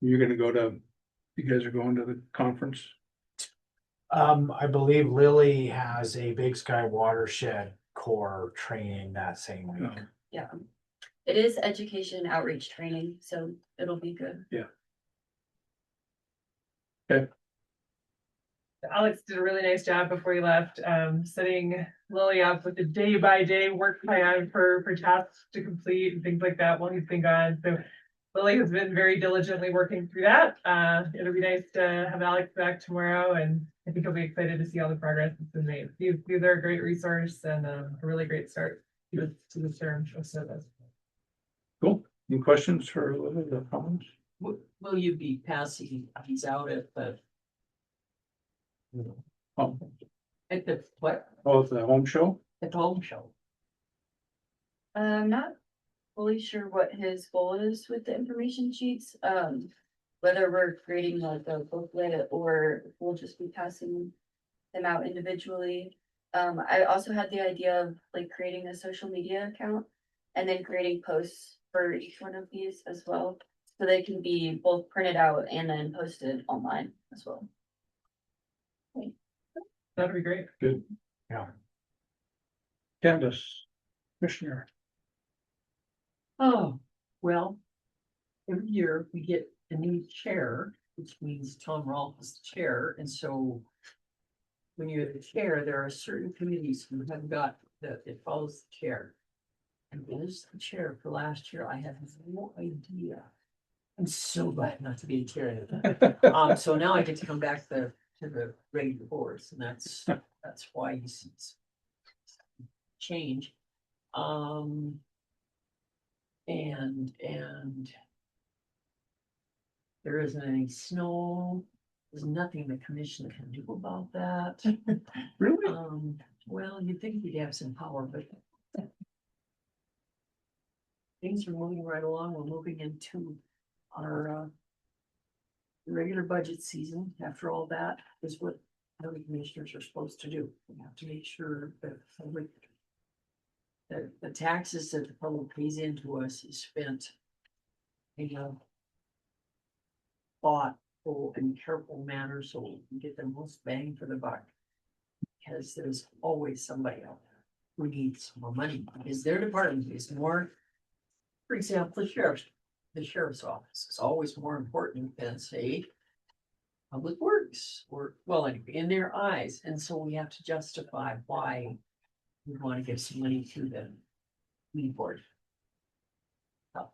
You guys are going to the conference? I believe Lily has a Big Sky Watershed Core training that same week. Oh. Yeah. It is education outreach training, so it'll be good. Alex did a really nice job before he left, setting Lily up with a day-by-day work plan for tasks to complete and things like that while he's been gone. So Lily has been very diligently working through that. It'll be nice to have Alex back tomorrow, and I think he'll be excited to see all the progress that's been made. These are a great resource and a really great start to the term of service. Cool. Any questions for Lily or comments? Will you be passing these out at the Oh, what? it's the home show? At the home show? I'm not fully sure what his goal is with the information sheets. Whether we're creating like a booklet or we'll just be passing them out individually. I also had the idea of like creating a social media account and then creating posts for each one of these as well. So they can be both printed out and then posted online as well. That'd be great. Good. Yeah. Candace, Commissioner. Oh, well, every year we get a new chair, which means Tom Rolfe is the chair, and so when you're the chair, there are certain committees who have got that it follows the chair. And as the chair for last year, I have no idea. I'm so glad not to be a chair. So now I get to come back to the regular boards, and that's why you see change. And there isn't any snow. There's nothing the commission can do about that. Really? Well, you'd think we'd have some power, but things are moving right along. We're moving into our regular budget season. After all that is what county commissioners are supposed to do. We have to make sure that the taxes that the public pays into us is spent in a thoughtful and careful manner so we can get the most bang for the buck. Because there's always somebody out there who needs more money, because their department is more, for example, the sheriff's office is always more important than, say, public works, or, well, anyway, in their eyes, and so we have to justify why we want to give some money to the lead board. So,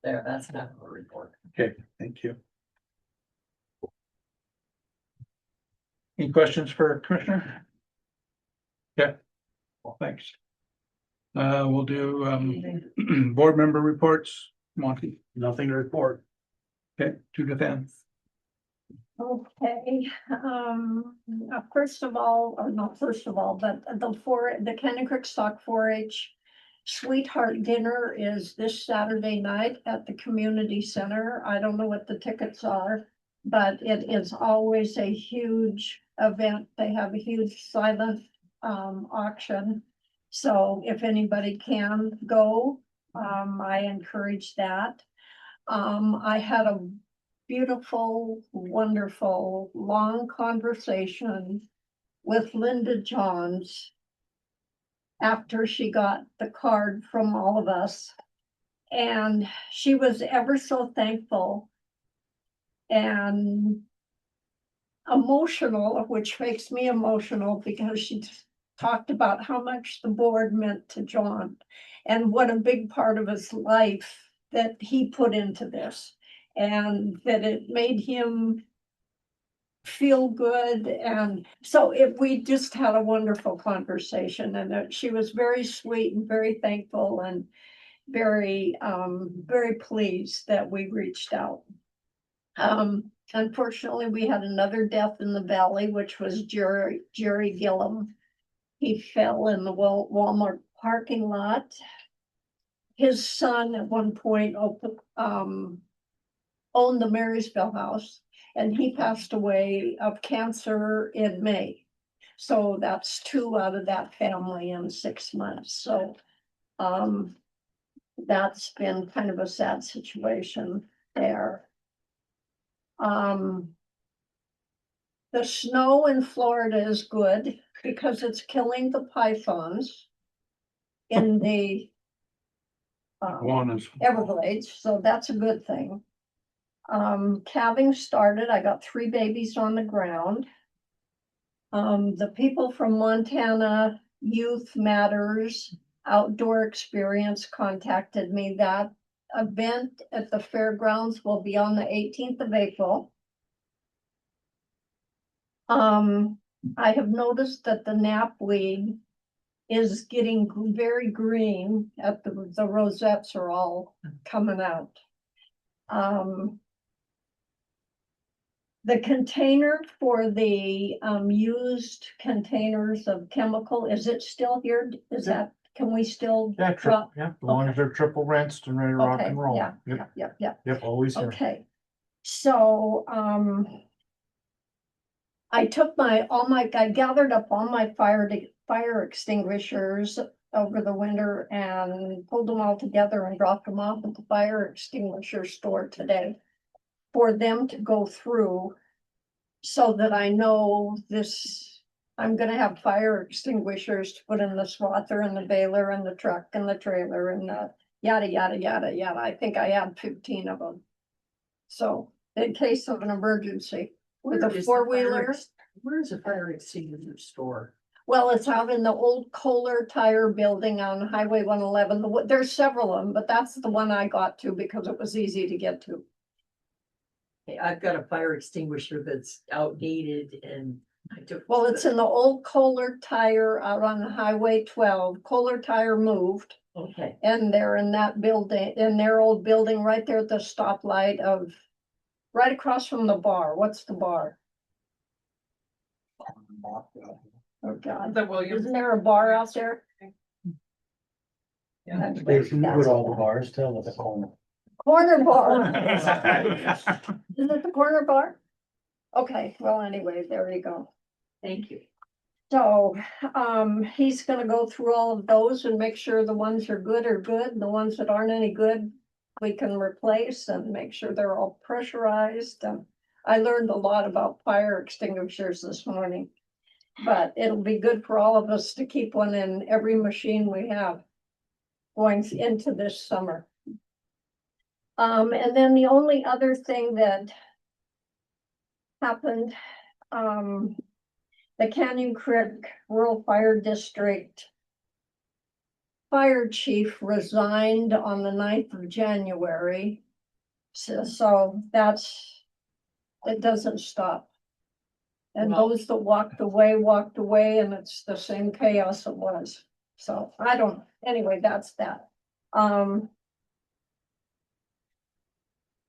there, that's enough of a report. Okay, thank you. Any questions for Commissioner? Okay, well, thanks. We'll do, board member reports, Monty. Nothing to report. Okay, Judith Ann. Okay, first of all, or not first of all, but the Cannon Creek Stock 4-H Sweetheart Dinner is this Saturday night at the community center. I don't know what the tickets are, but it is always a huge event. They have a huge silent auction. So if anybody can go, I encourage that. I had a beautiful, wonderful, long conversation with Linda Johns after she got the card from all of us. And she was ever so thankful and emotional, which makes me emotional because she talked about how much the board meant to John and what a big part of his life that he put into this, and that it made him feel good. And so we just had a wonderful conversation, and she was very sweet and very thankful and very, very pleased that we reached out. Unfortunately, we had another death in the valley, which was Jerry Gillum. He fell in the Walmart parking lot. His son at one point owned the Marysville house, and he passed away of cancer in May. So that's 2 out of that family in 6 months. So that's been kind of a sad situation there. The snow in Florida is good because it's killing the pythons in the Everglades, so that's a good thing. Calving started. I got 3 babies on the ground. The people from Montana Youth Matters Outdoor Experience contacted me. That event at the fairgrounds will be on the 18th of April. I have noticed that the knapweed is getting very green at the rosettes are all coming out. The container for the used containers of chemical, is it still here? Is that, can we still? Yeah, drop? as long as they're triple rinsed and ready to rock Okay, and roll. yeah, Yep, yeah. always here. Okay, so, I took I gathered up all my fire extinguishers over the winter and pulled them all together and dropped them off at the fire extinguisher store today for them to go through, so that I know this, I'm gonna have fire extinguishers to put in the swather and the baler and the truck and the trailer and the yada, yada, yada, yada. I think I have 15 of them. So in case of an emergency. With a Where is the four-wheeler. Where's a fire extinguisher store? Well, it's out in the old Kohler Tire building on Highway 111. There's several of them, but that's the one I got to because it was easy to get to. Hey, I've got a fire extinguisher that's outdated and I took. Well, it's in the old Kohler Tire out on Highway 12. Kohler Tire moved, Okay, and they're in that building, in their old building right there at the stoplight of, right across from the bar. What's the bar? Oh, God. The Williams. Isn't there a bar out there? Yeah. Anyway, that's all the bars, tell us the corner. Corner bar. Is it the corner bar? Okay, well, anyway, there you go. thank you. So, he's gonna go through all of those and make sure the ones are good, and the ones that aren't any good, we can replace and make sure they're all pressurized. I learned a lot about fire extinguishers this morning. But it'll be good for all of us to keep one in every machine we have going into this summer. And then the only other thing that happened, the Canyon Creek Rural Fire District fire chief resigned on the 9th of January. So that's, it doesn't stop. And Well- those that walked away, and it's the same chaos it was. So I don't, anyway, that's that. I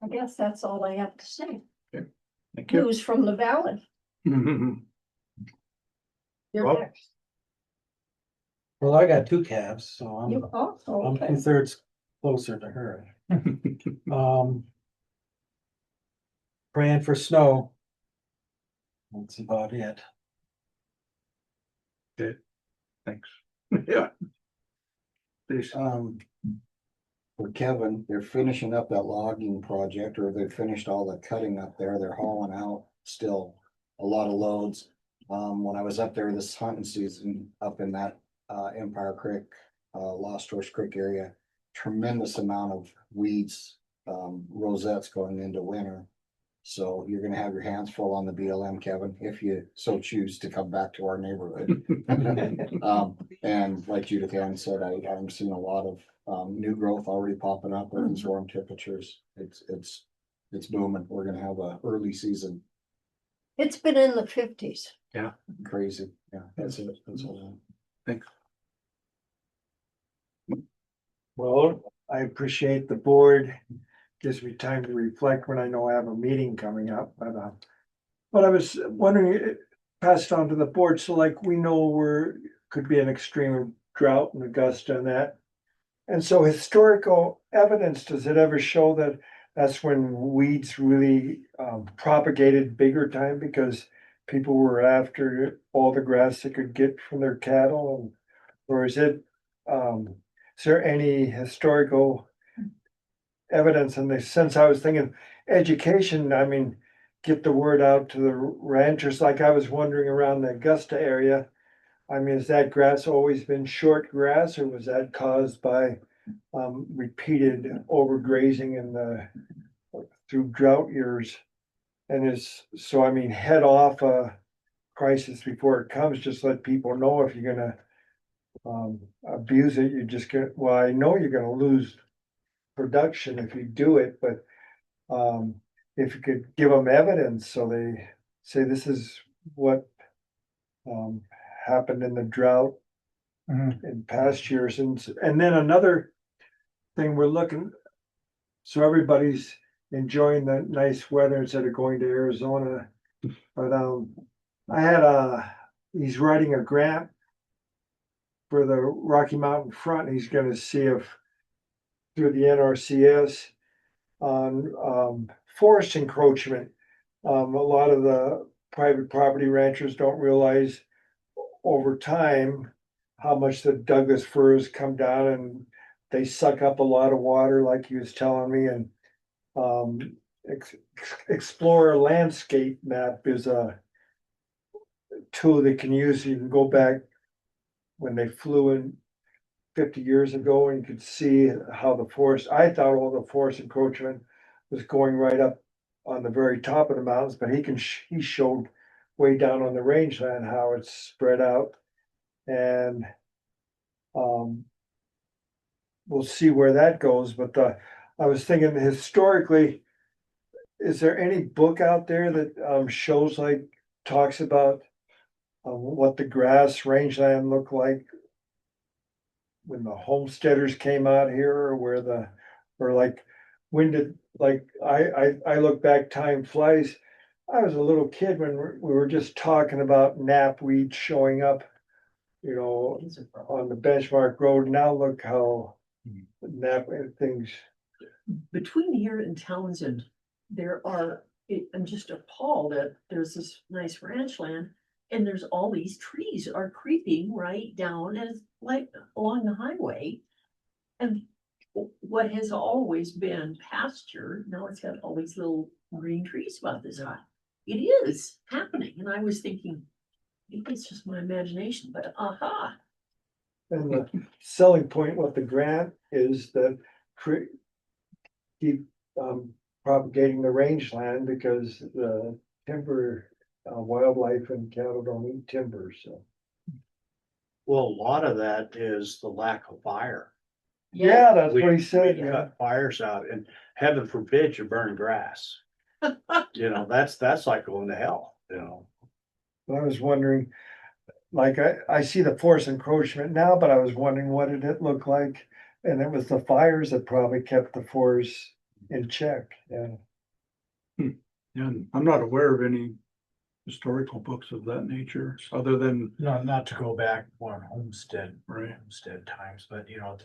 guess that's all I have to say. Thank you. News from the valley. You're Well, next. Well, I got 2 calves, so You also, I'm okay. 2/3 closer to her. Praying for snow. That's about it. Thanks. Yeah. Please. For Kevin, they're finishing up that logging project, or they finished all the cutting up there. They're hauling out still a lot of loads. When I was up there this hunting season, up in that Empire Creek, Lost Horse Creek area, tremendous amount of weeds, rosettes going into winter. So you're gonna have your hands full on the BLM, Kevin, if you so choose to come back to our neighborhood. And like Judith Ann said, I'm seeing a lot of new growth already popping up with these warm temperatures. It's booming. We're gonna have a early season. It's been in the 50s. Crazy. Yeah, that's it. That's all. Thanks. Well, I appreciate the board. Gives me time to reflect when I know I have a meeting coming up, but I was wondering, pass it on to the board, so like we know where could be an extreme drought in Augusta and that. And so historical evidence, does it ever show that that's when weeds really propagated bigger time because people were after all the grass they could get from their cattle? Or is it, is there any historical evidence in this sense? I was thinking education, I mean, get the word out to the ranchers, like I was wondering around the Augusta area. I mean, has that grass always been short grass, or was that caused by repeated overgrazing in the through drought years? And so I mean, head off a crisis before it comes. Just let people know if you're gonna abuse it, you just get, well, I know you're gonna lose production if you do it, but if you could give them evidence, so they say this is what happened in the drought in past years. And then another thing we're looking, so everybody's enjoying the nice weather instead of going to Arizona. But I had he's writing a grant for the Rocky Mountain Front. He's gonna see if through the NRCS on forest encroachment. A lot of the private property ranchers don't realize over time how much the Douglas firs come down, and they suck up a lot of water, like he was telling me. And Explorer Landscape Map is a tool they can use. You can go back when they flew in 50 years ago, and you could see how the forest, I thought all the forest encroachment was going right up on the very top of the mountains, but he showed way down on the rangeland how it's spread out. And we'll see where that goes. But I was thinking historically, is there any book out there that shows, like, talks about what the grass rangeland looked like when the homesteaders came out here, or or like, when did, like, I look back, time flies. I was a little kid when we were just talking about knapweed showing up, on the Benchmark Road. Now look how knapweed things. Between here and Townsend, I'm just appalled that there's this nice ranch land. And there's all these trees are creeping right down and it's like along the highway. And what has always been pasture, now it's got all these little green trees about this high. It is happening, and I was thinking, maybe it's just my imagination, but aha. And the selling point with the grant is that keep propagating the rangeland because the timber, wildlife and cattle don't eat timber, so. Well, a lot of that is the lack of fire. Yeah, that's what he We said, yeah. cut fires out, and heaven forbid you burn grass. You know, that's like going to hell, you know. I was wondering, like, I see the forest encroachment now, but I was wondering what did it look like? And it was the fires that probably kept the forest in check, yeah. And I'm not aware of any historical books of that nature, other than, Not to go back on homestead right, times, but you know,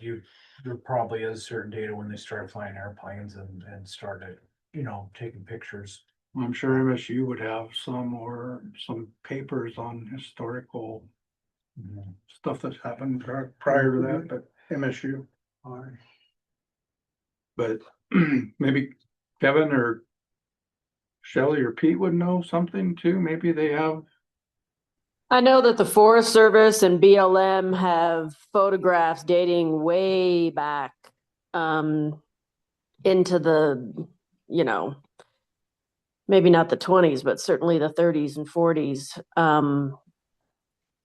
there probably is certain data when they started flying airplanes and started, you know, taking pictures. I'm sure MSU would have some, or some papers on historical stuff that's happened prior to that, but MSU. But maybe Kevin or Shelley or Pete would know something too. Maybe they have. I know that the Forest Service and BLM have photographs dating way back into the, you know, maybe not the 20s, but certainly the 30s and 40s.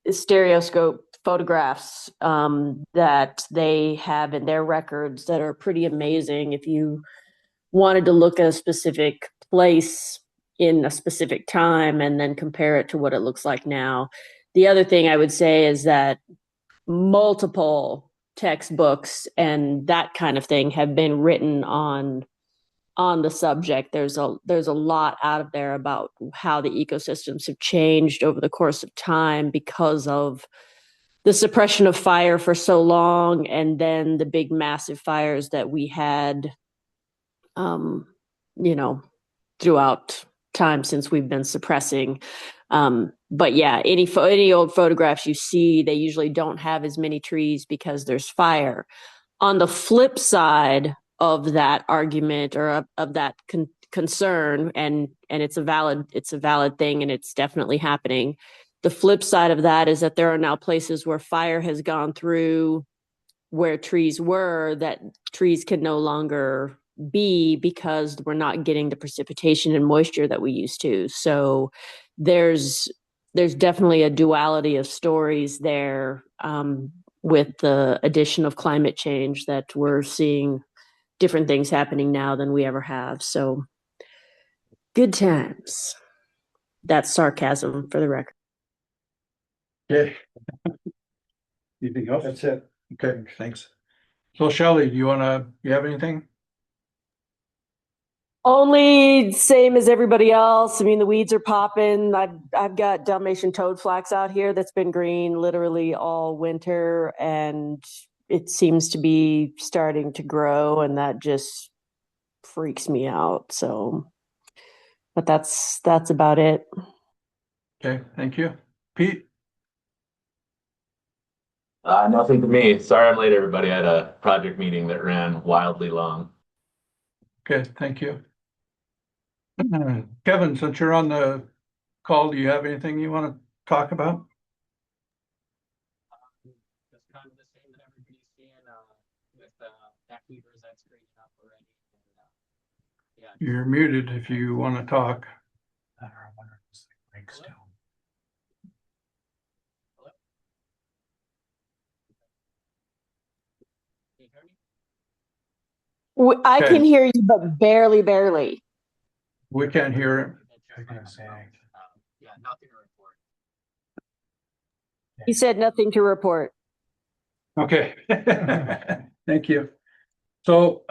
Stereoscope photographs that they have in their records that are pretty amazing. If you wanted to look at a specific place in a specific time and then compare it to what it looks like now. The other thing I would say is that multiple textbooks and that kind of thing have been written on the subject. There's a lot out of there about how the ecosystems have changed over the course of time because of the suppression of fire for so long, and then the big massive fires that we had you know, throughout time since we've been suppressing. But yeah, any old photographs you see, they usually don't have as many trees because there's fire. On the flip side of that argument, or of that concern, and it's a valid thing, and it's definitely happening. The flip side of that is that there are now places where fire has gone through where trees were, that trees can no longer be because we're not getting the precipitation and moisture that we used to. So there's definitely a duality of stories there, with the addition of climate change, that we're seeing different things happening now than we ever have. So good times. That's sarcasm, for the record. Okay. Anything else? That's it. Okay, thanks. So Shelley, you have anything? Only same as everybody else. I mean, the weeds are popping. I've got Dalmatian toadflax out here that's been green literally all winter, and it seems to be starting to grow, and that just freaks me out. So, but that's about it. Okay, thank you. Pete? Nothing for me. Sorry I'm late, everybody. I had a project meeting that ran wildly long. Okay, thank you. Kevin, since you're on the call, do you have anything you want to talk about? Just kind of the same that everybody's seeing with back weavers that's great enough already. And, yeah. You're muted if you want to talk. I wonder if this thing breaks down. Can you hear me? I Okay. can hear you, but barely. We can't hear it. Yeah, nothing to report. He said nothing to report. Okay. Thank you. So,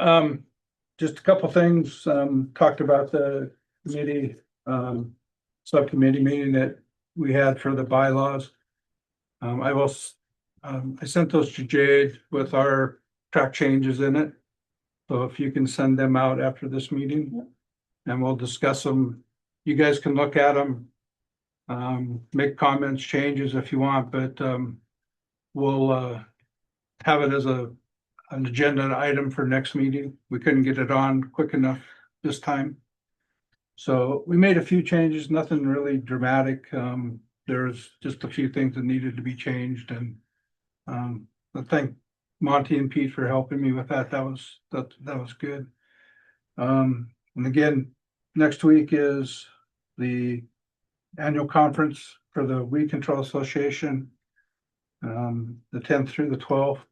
just a couple things, talked about the committee, subcommittee meeting that we had for the bylaws. I sent those to Jade with our track changes in it. So if you can send them out after this meeting, and we'll discuss them. You guys can look at them, make comments, changes if you want, but we'll have it as a an agenda item for next meeting. We couldn't get it on quick enough this time. So we made a few changes, nothing really dramatic. There's just a few things that needed to be changed, and I thank Monty and Pete for helping me with that. That was good. And again, next week is the annual conference for the Weed Control Association, the 10th through the 12th.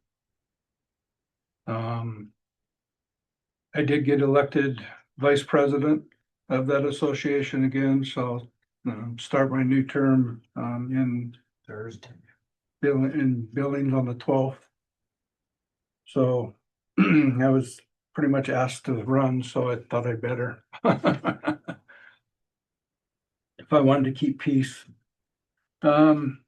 I did get elected vice president of that association again, so start my new term in Thursday. Billings on the 12th. So I was pretty much asked to run, so I thought I better. If I wanted to keep peace. But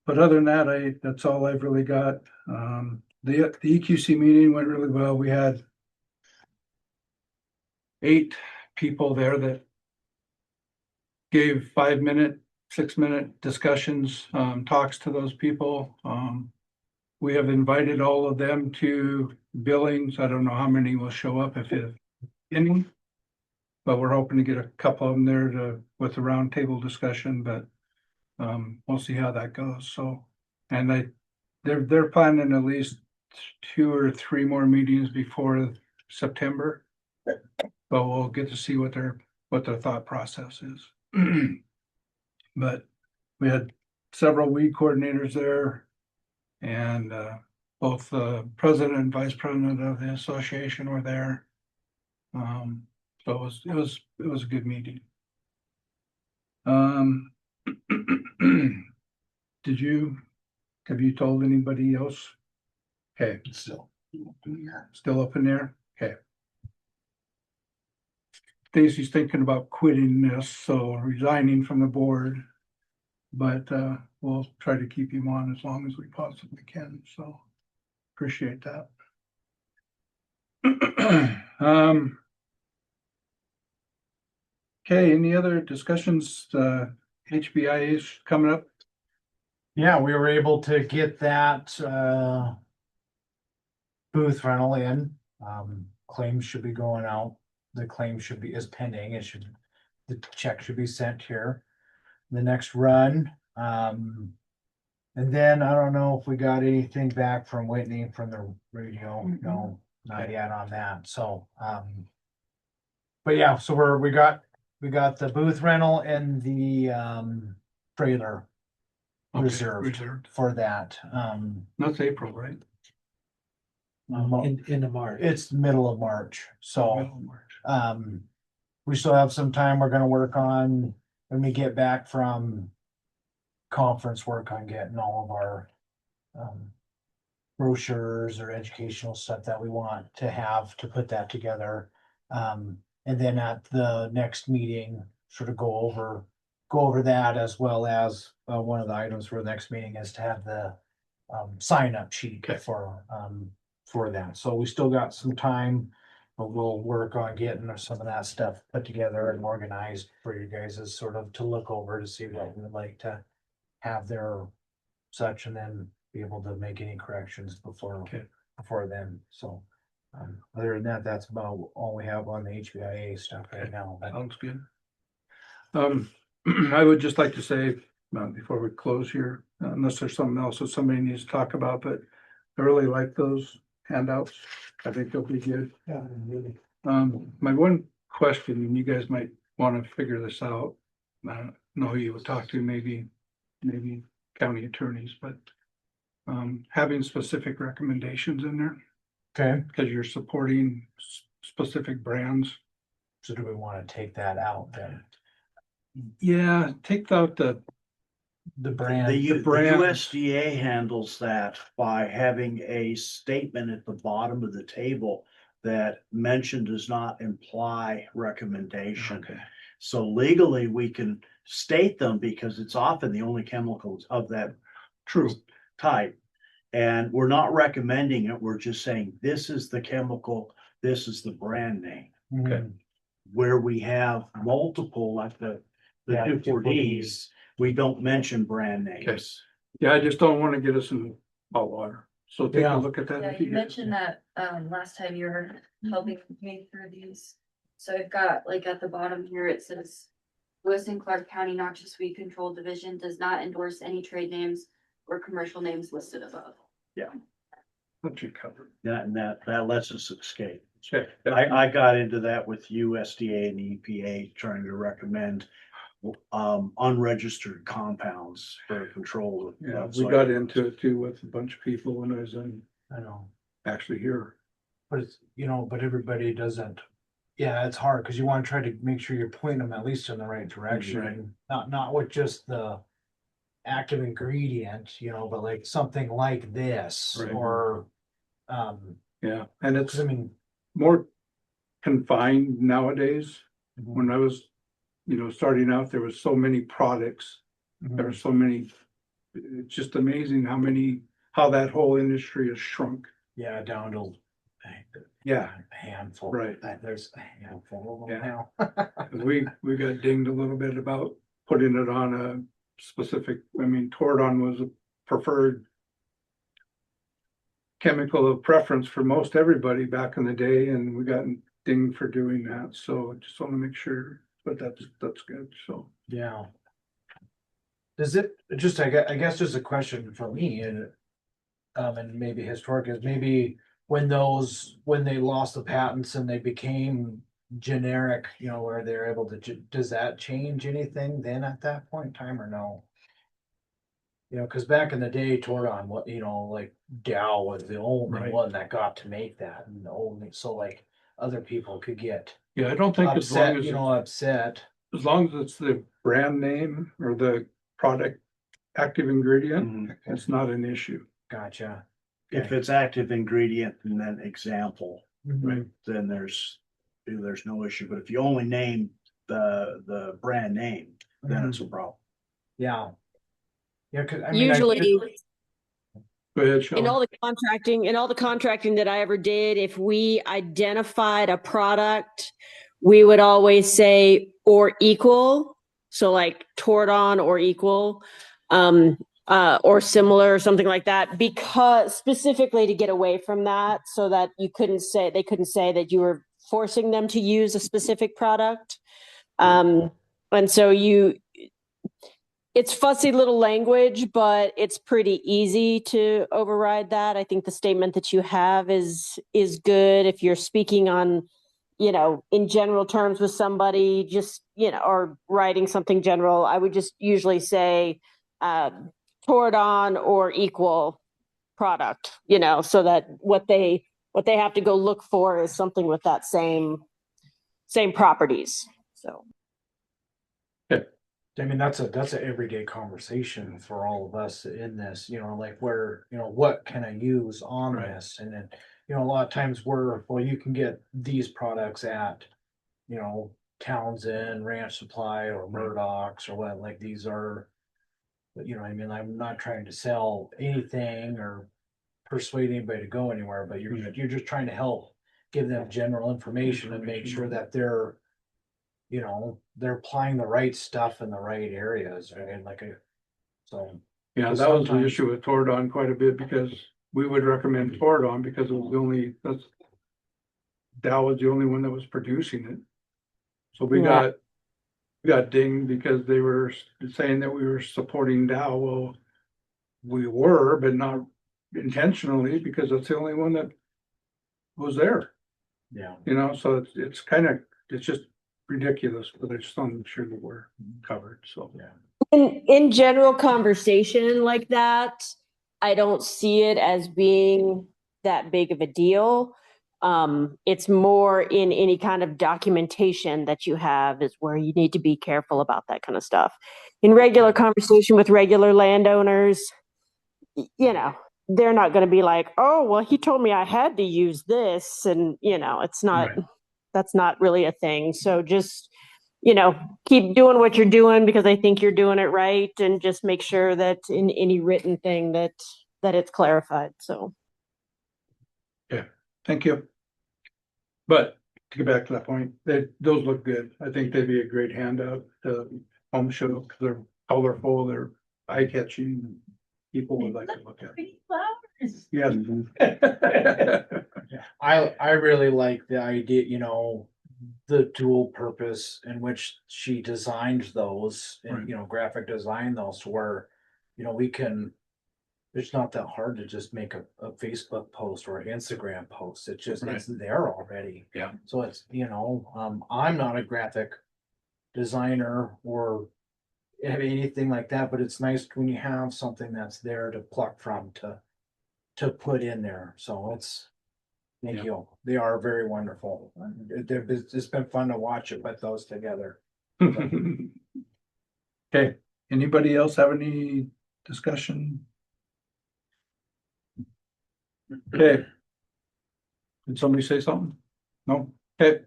other than that, that's all I've really got. The EQC meeting went really well. We had 8 people there that gave 5-minute, 6-minute discussions, talks to those people. We have invited all of them to Billings. I don't know how many will show up, if any, but we're hoping to get a couple of them there with a roundtable discussion, but we'll see how that goes. So, and they're planning at least 2 or 3 more meetings before September, but we'll get to see what their thought process is. But we had several weed coordinators there, and both the president and vice president of the association were there. So it was a good meeting. Have you told anybody else? Okay, Still. still up in there? Okay. Stacy's thinking about quitting this, so resigning from the board. But we'll try to keep him on as long as we possibly can, so appreciate that. Okay, any other discussions? HBIA is coming up. Yeah, we were able to get that booth rental in. Claims should be going out. The claim is pending. The check should be sent here. The next run. And then I don't know if we got anything back from Whitney from the radio. No, not yet on that. So, but yeah, so we got the booth rental and the trailer reserved for that. That's April, right? In the March. It's middle of March, so Middle of March. we still have some time. We're gonna work on, when we get back from conference, work on getting all of our brochures or educational stuff that we want to have to put that together. And then at the next meeting, sort of go over that, as well as one of the items for the next meeting is to have the sign up sheet for that. So we still got some time, but we'll work on getting some of that stuff put together and organized for you guys, as sort of to look over to see what we would like to have there such, and then be able to make any corrections before then. So other than that, that's about all we have on the HBIA stuff right now. Sounds good. I would just like to say, before we close here, unless there's something else that somebody needs to talk about, but I really like those handouts. I think they'll be good. Yeah, really. My one question, and you guys might want to figure this out. I don't know who you would talk to, maybe county attorneys, but having specific recommendations in there. Okay. Because you're supporting specific brands. So do we want to take that out then? Yeah, take out the brand. The brand. USDA handles that by having a statement at the bottom of the table that mention does not imply recommendation. Okay. So legally, we can state them because it's often the only chemicals of that True. type. And we're not recommending it. We're just saying, this is the chemical, this is the brand name. Okay. Where we have multiple, like the 2,4-Ds, we don't mention brand names. Yeah, I just don't want to get us in hot water. So take Yeah. a look at that. Yeah, if you get- mentioned that, last time you were helping me through these. So I've got, like, at the bottom here, it says. Lewis and Clark County Noxious Weed Control Division does not endorse any trade names or commercial names listed above. What you covered. and that lets us escape. Okay. I got into that with USDA and EPA trying to recommend unregistered compounds for control. Yeah, of we soil. got into it too with a bunch of people when I was I know, actually here. but it's, but everybody doesn't. Yeah, it's hard because you want to try to make sure you're pointing them at least in the right direction, not with just the active ingredient, but like something like this Right. or, Yeah, and it's 'cause I mean, more confined nowadays. When I was, starting out, there was so many products. There were so many, it's just amazing how that whole industry has shrunk. yeah, down to Yeah, a handful. Right. There's a handful of them Yeah. now. we got dinged a little bit about putting it on a specific, Tordon was a preferred chemical of preference for most everybody back in the day, and we got dinged for doing that, so just want to make sure, but that's good, so. Yeah. Does it, just, I guess just a question for me and maybe historic is maybe when they lost the patents and they became generic, where they're able to, does that change anything then at that point in time or no? Cause back in the day, Tordon, like Dow was the only Right. one that got to make that and the only, so like other people could get Yeah, I don't think upset, upset. as long as it's the brand name or the product active ingredient, Mhm. it's not an issue. Gotcha. If it's active ingredient and then example, Right. then there's no issue. But if you only name the brand name, then it's a problem. Yeah. Yeah, cause I mean. Usually, Go ahead, Sean. in all the contracting that I ever did, if we identified a product, we would always say or equal. So like Tordon or equal, or similar or something like that, because specifically to get away from that, so that they couldn't say that you were forcing them to use a specific product. And so it's fussy little language, but it's pretty easy to override that. I think the statement that you have is good if you're speaking on, in general terms with somebody, just, or writing something general. I would just usually say Tordon or equal product, so that what they have to go look for is something with that same properties. So. I mean, that's an everyday conversation for all of us in this, like where, what can I use on this? And then, a lot of times you can get these products at, Townsend, Ranch Supply or Murdoch's or what, like these are, I'm not trying to sell anything or persuade anybody to go anywhere, but you're just trying to help give them general information and make sure that they're applying the right stuff in the right areas, right? Yeah, that was the issue with Tordon quite a bit, because we would recommend Tordon because it was Dow was the only one that was producing it. So we got dinged because they were saying that we were supporting Dow. Well, we were, but not intentionally, because that's the only one that was there. Yeah. So it's just ridiculous, but I just want to make sure that we're covered, so. Yeah. In general conversation like that, I don't see it as being that big of a deal. It's more in any kind of documentation that you have is where you need to be careful about that kind of stuff. In regular conversation with regular landowners, they're not going to be like, oh, well, he told me I had to use this. And, it's not, that's not really a thing. So just, keep doing what you're doing, because I think you're doing it right. And just make sure that in any written thing that it's clarified. So. Yeah, thank you. But to get back to that point, those look good. I think they'd be a great handout to home show, because they're colorful, they're eye-catching. People would like to look at. Pretty flowers. Yeah. I really like the idea, the dual purpose in which she designed those Right. and, graphic design those to where, we can. It's not that hard to just make a Facebook post or an Instagram post. It's just, Right. it's there already. Yeah. So it's, I'm not a graphic designer or have anything like that, but it's nice when you have something that's there to pluck from to put in there. So thank Yeah. you. They are very wonderful. It's been fun to watch it, put those together. Okay, anybody else have any discussion? Okay. Did somebody say something? No? Okay.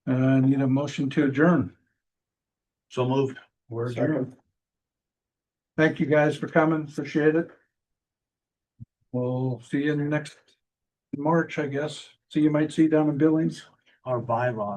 Need a motion to adjourn. So moved. We're adjourned. Thank you guys for coming, appreciate it. We'll see you next March, I guess. See, you might see down in Billings. Our bylaws